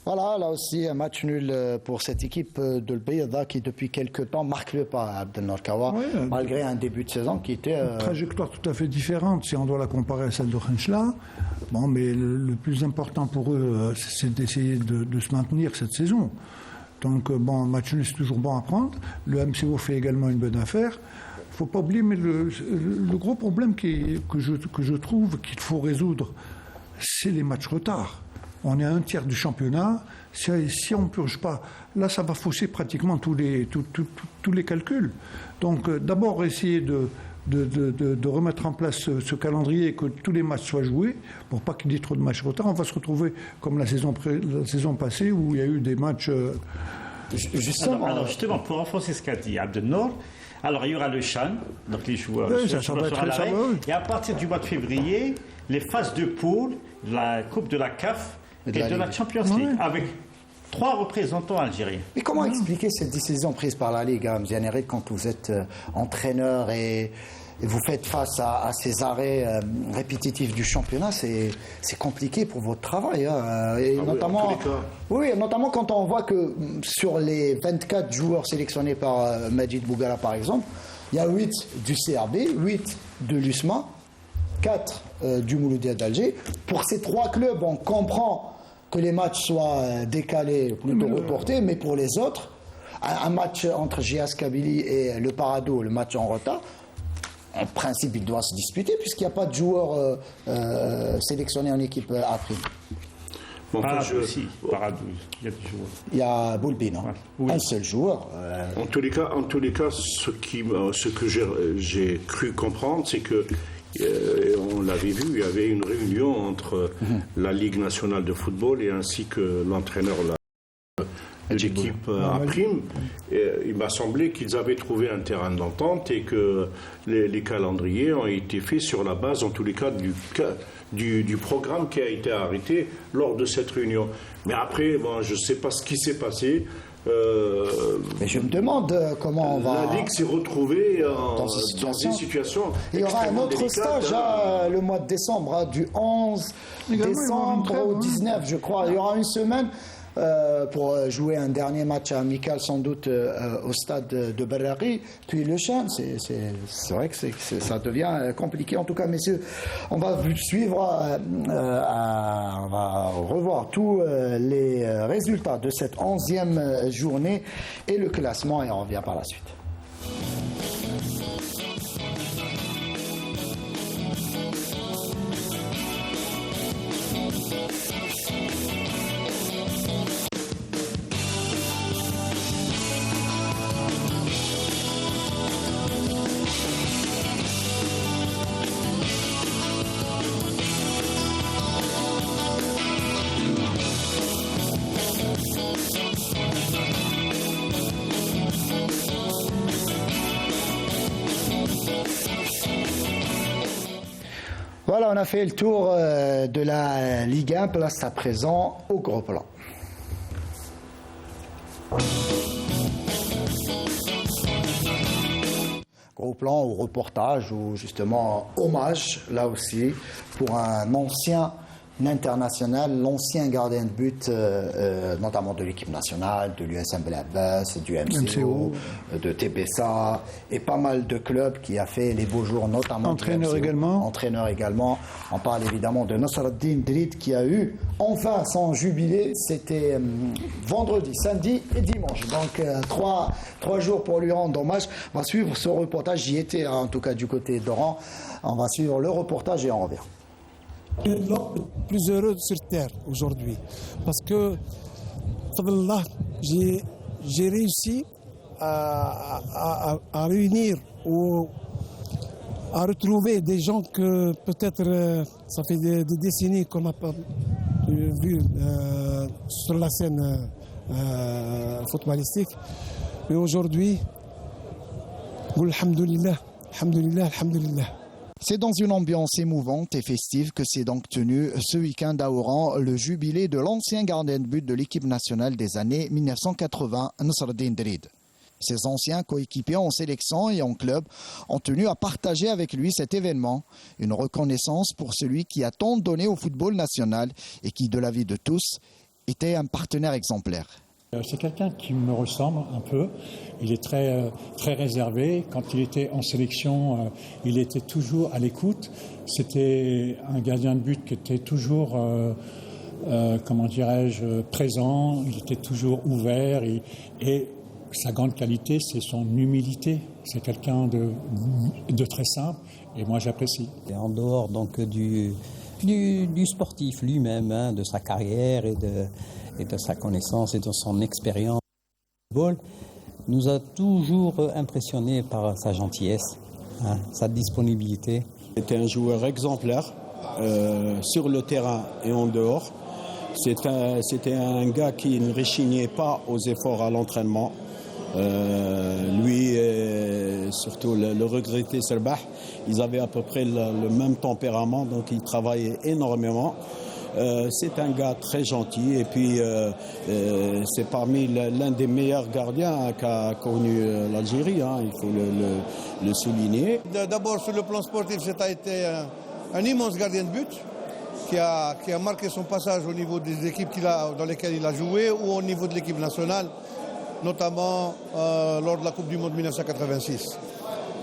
Voilà, là aussi un match nul pour cette équipe de l'Beïda qui depuis quelques temps marque le pas à Abdelnour Kawa, malgré un début de saison qui était... Une trajectoire tout à fait différente si on doit la comparer à celle de Khenchla. Bon, mais le plus important pour eux, c'est d'essayer de se maintenir cette saison. Donc, bon, match nul, c'est toujours bon à prendre. Le MCO fait également une bonne affaire. Il ne faut pas oublier, mais le gros problème que je trouve qu'il faut résoudre, c'est les matchs retard. On est à un tiers du championnat. Si on ne purge pas, là, ça va fausser pratiquement tous les calculs. Donc, d'abord, essayer de remettre en place ce calendrier et que tous les matchs soient joués pour pas qu'il y ait trop de matchs retard. On va se retrouver comme la saison passée où il y a eu des matchs... Alors justement, pour renforcer ce qu'a dit Abdelnour, alors il y aura le Chan, donc les joueurs seront à l'arrêt. Et à partir du mois de février, les phases de poule, la Coupe de la CAF et de la Champions League, avec 3 représentants algériens. Mais comment expliquer cette décision prise par la Ligue, Mziane Erid, quand vous êtes entraîneur et vous faites face à ces arrêts répétitifs du championnat? C'est compliqué pour votre travail. Et notamment, notamment quand on voit que sur les 24 joueurs sélectionnés par Majid Bougala, par exemple, il y a 8 du CRB, 8 de l'USMA, 4 du Mouloudia d'Alger. Pour ces 3 clubs, on comprend que les matchs soient décalés, plutôt reportés, mais pour les autres, un match entre JS Kabylie et le Parado, le match en retard, en principe, il doit se disputer puisqu'il n'y a pas de joueurs sélectionnés en équipe A'. Bon, aussi, Paradou, il y a des joueurs. Il y a Boulbine, un seul joueur. En tous les cas, ce que j'ai cru comprendre, c'est que, on l'avait vu, il y avait une réunion entre la Ligue nationale de football et ainsi que l'entraîneur de l'équipe A'. Il m'a semblé qu'ils avaient trouvé un terrain d'entente et que les calendriers ont été faits sur la base, en tous les cas, du programme qui a été arrêté lors de cette réunion. Mais après, je ne sais pas ce qui s'est passé. Mais je me demande comment on va... La Ligue s'est retrouvée dans des situations. Il y aura un autre stage le mois de décembre, du 11 décembre au 19, je crois. Il y aura une semaine pour jouer un dernier match amical sans doute au stade de Berrari, puis le Chien. C'est vrai que ça devient compliqué. En tout cas, messieurs, on va suivre, on va revoir tous les résultats de cette 11e journée et le classement, et on revient par la suite. Voilà, on a fait le tour de la Ligue 1, place à présent au gros plan. Gros plan au reportage ou justement hommage, là aussi, pour un ancien international, l'ancien gardien de but, notamment de l'équipe nationale, de l'USM Belabas, du MCO, de TBSA, et pas mal de clubs qui a fait les beaux jours, notamment entraîneur également. Entraîneur également. On parle évidemment de Nasreddin Drid qui a eu enfin son jubilé. C'était vendredi, samedi et dimanche. Donc trois jours pour lui rendre hommage. On va suivre ce reportage. J'y étais en tout cas du côté d'Oran. On va suivre le reportage et on revient. L'homme le plus heureux sur terre aujourd'hui parce que j'ai réussi à réunir ou à retrouver des gens que peut-être ça fait des décennies qu'on n'a pas vu sur la scène footballistique, mais aujourd'hui, alhamdulillah, alhamdulillah, alhamdulillah. C'est dans une ambiance émouvante et festive que s'est donc tenu ce week-end à Oran le jubilé de l'ancien gardien de but de l'équipe nationale des années 1980, Nasreddin Drid. Ses anciens coéquipiers en sélection et en club ont tenu à partager avec lui cet événement, une reconnaissance pour celui qui a tant donné au football national et qui, de l'avis de tous, était un partenaire exemplaire. C'est quelqu'un qui me ressemble un peu. Il est très réservé. Quand il était en sélection, il était toujours à l'écoute. C'était un gardien de but qui était toujours, comment dirais-je, présent. Il était toujours ouvert. Et sa grande qualité, c'est son humilité. C'est quelqu'un de très simple. Et moi, j'apprécie. Et en dehors donc du sportif lui-même, de sa carrière et de sa connaissance et de son expérience au football, nous a toujours impressionné par sa gentillesse, sa disponibilité. C'était un joueur exemplaire sur le terrain et en dehors. C'était un gars qui ne réchignait pas aux efforts à l'entraînement. Lui et surtout le regretté Serbah, ils avaient à peu près le même tempérament, donc ils travaillaient énormément. C'est un gars très gentil et puis c'est parmi l'un des meilleurs gardiens qu'a connu l'Algérie, hein, il faut le souligner. D'abord sur le plan sportif, ça a été un immense gardien de but qui a marqué son passage au niveau des équipes dans lesquelles il a joué ou au niveau de l'équipe nationale, notamment lors de la Coupe du Monde 1986.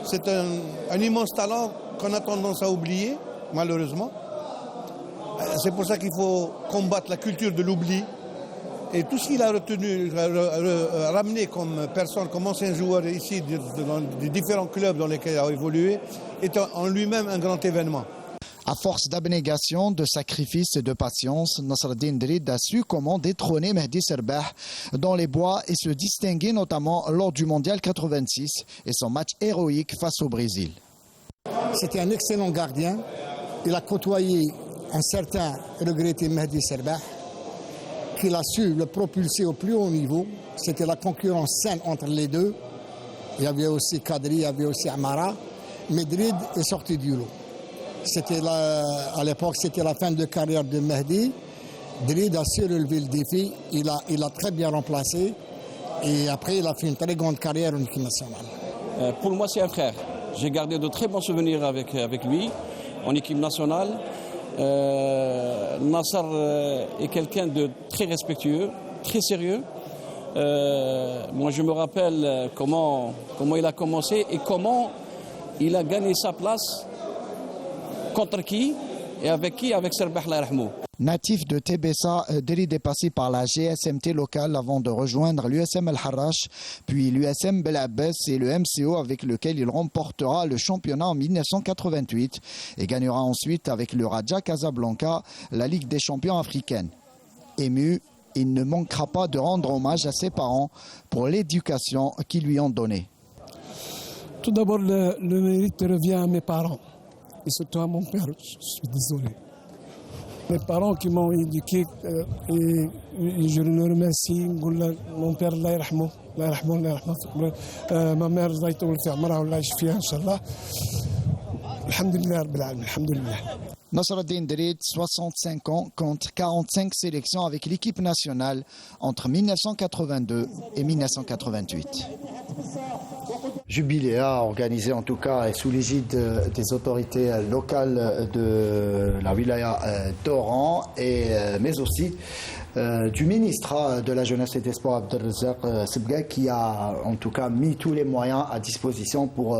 C'est un immense talent qu'on a tendance à oublier, malheureusement. C'est pour ça qu'il faut combattre la culture de l'oubli. Et tout ce qu'il a ramené comme personne, comme ancien joueur ici, des différents clubs dans lesquels il a évolué, est en lui-même un grand événement. À force d'abnégation, de sacrifice et de patience, Nasreddine Drid a su comment détrôner Mehdi Serbah dans les bois et se distinguer notamment lors du Mondial 86 et son match héroïque face au Brésil. C'était un excellent gardien. Il a côtoyé un certain regretté Mehdi Serbah, qu'il a su le propulser au plus haut niveau. C'était la concurrence saine entre les deux. Il y avait aussi Kadri, il y avait aussi Amara. Mais Drid est sorti du lot. À l'époque, c'était la fin de carrière de Mehdi. Drid a su relever le défi. Il a très bien remplacé. Et après, il a fait une très grande carrière en équipe nationale. Pour moi, c'est un frère. J'ai gardé de très bons souvenirs avec lui en équipe nationale. Nasser est quelqu'un de très respectueux, très sérieux. Moi, je me rappelle comment il a commencé et comment il a gagné sa place. Contre qui et avec qui? Avec Serbah Allah yarhamou. Natif de Tébessa, Drid est passé par la GSMT locale avant de rejoindre l'USM Al-Harrach, puis l'USM Bel Abbès et le MCO avec lequel il remportera le championnat en 1988 et gagnera ensuite avec le Raja Casablanca la Ligue des champions africaine. Ému, il ne manquera pas de rendre hommage à ses parents pour l'éducation qu'ils lui ont donnée. Tout d'abord, le mérite revient à mes parents. Et surtout à mon père, je suis désolé. Mes parents qui m'ont éduqué, et je le remercie. Mon père, Allah yarhamou, ma mère, Allah yitoul fi amra, Allah yashfiha, Inch'Allah. Alhamdulillah, Rabbil alamin, alhamdulillah. Nasreddine Drid, 65 ans, compte 45 sélections avec l'équipe nationale entre 1982 et 1988. Jubiléa organisé en tout cas sous l'égide des autorités locales de la wilaya d'Oran, mais aussi du ministre de la Jeunesse et des Sports Abdelrazak Sebga, qui a en tout cas mis tous les moyens à disposition pour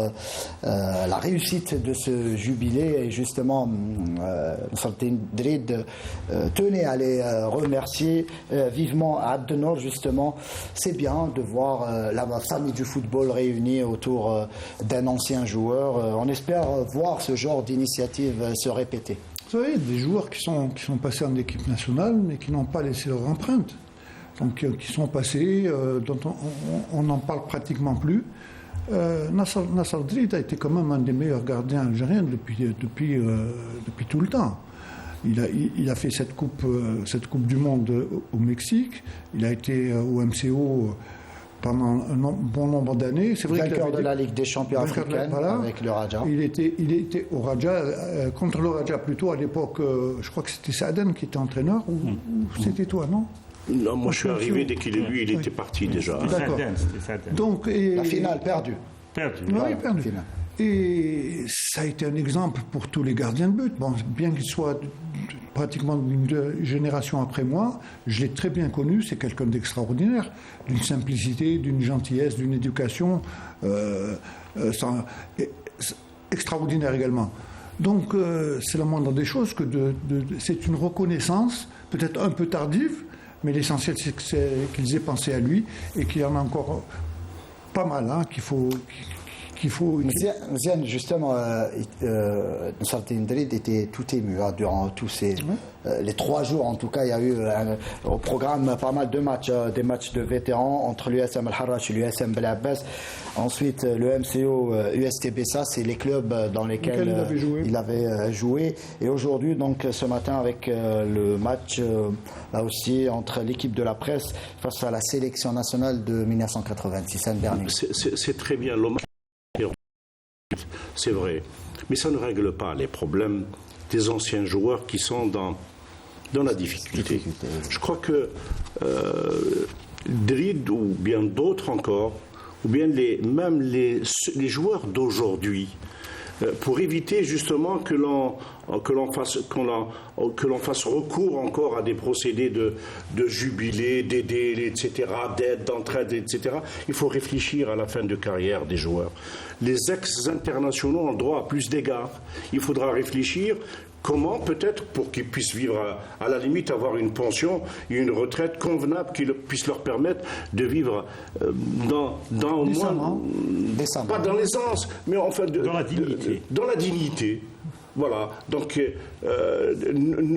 la réussite de ce jubilé. Et justement, Nasreddine Drid tenait à les remercier vivement à Abdenor. Justement, c'est bien de voir la famille du football réunie autour d'un ancien joueur. On espère voir ce genre d'initiative se répéter. Vous savez, des joueurs qui sont passés en équipe nationale, mais qui n'ont pas laissé leur empreinte. Donc, qui sont passés, dont on n'en parle pratiquement plus. Nasser Drid a été quand même un des meilleurs gardiens algériens depuis tout le temps. Il a fait cette coupe du Monde au Mexique. Il a été au MCO pendant un bon nombre d'années. C'est vrai vainqueur de la Ligue des champions africaine avec le Raja. Il était au Raja, contre le Raja plutôt à l'époque, je crois que c'était Saaden qui était entraîneur, ou c'était toi, non? Non, moi je suis arrivé dès qu'il était parti déjà. D'accord. Donc, la finale perdue. Oui, perdue. Et ça a été un exemple pour tous les gardiens de but. Bon, bien qu'il soit pratiquement d'une génération après moi, je l'ai très bien connu, c'est quelqu'un d'extraordinaire, d'une simplicité, d'une gentillesse, d'une éducation extraordinaire également. Donc c'est la moindre des choses que c'est une reconnaissance, peut-être un peu tardive, mais l'essentiel c'est qu'ils aient pensé à lui et qu'il y en a encore pas mal qu'il faut... Ziane, justement, Nasreddine Drid était tout ému durant tous les 3 jours. En tout cas, il y a eu au programme pas mal de matchs, des matchs de vétérans entre l'USM Al-Harrach et l'USM Bel Abbès. Ensuite, le MCO USTB, ça, c'est les clubs dans lesquels il avait joué. Et aujourd'hui, donc, ce matin, avec le match là aussi entre l'équipe de la presse face à la sélection nationale de 1986, l'année dernière. C'est très bien l'hommage. C'est vrai, mais ça ne règle pas les problèmes des anciens joueurs qui sont dans dans la difficulté. Je crois que Drid ou bien d'autres encore, ou bien même les joueurs d'aujourd'hui, pour éviter justement que l'on fasse recours encore à des procédés de jubilé, d'aider, etc., d'aide, d'entraide, etc. Il faut réfléchir à la fin de carrière des joueurs. Les ex-internationaux ont droit à plus d'égards. Il faudra réfléchir comment, peut-être, pour qu'ils puissent vivre, à la limite, avoir une pension et une retraite convenable qui puisse leur permettre de vivre dans au moins... Pas dans l'aisance, mais enfin... dans la dignité. Dans la dignité. Voilà. Donc,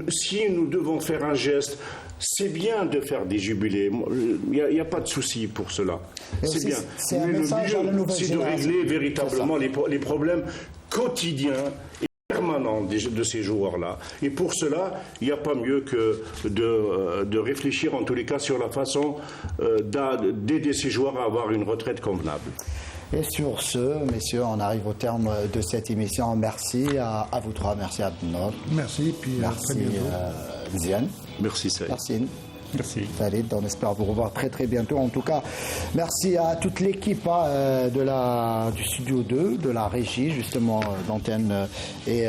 si nous devons faire un geste, c'est bien de faire des jubilés. Il n'y a pas de souci pour cela. C'est bien. Mais le mieux, c'est de régler véritablement les problèmes quotidiens permanent de ces joueurs-là. Et pour cela, il n'y a pas mieux que de réfléchir en tous les cas sur la façon d'aider ces joueurs à avoir une retraite convenable. Et sur ce, messieurs, on arrive au terme de cette émission. Merci à vous trois. Merci à Adnan. Merci, puis merci Ziane. Merci Saïd. Merci. Merci. Khalid, on espère vous revoir très très bientôt. En tout cas, merci à toute l'équipe du Studio 2, de la régie justement d'antenne et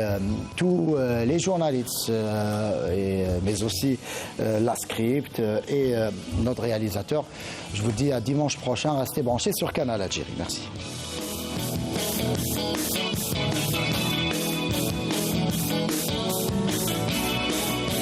tous les journalistes, mais aussi la script et notre réalisateur. Je vous dis à dimanche prochain. Restez branchés sur Canal Algérie. Merci.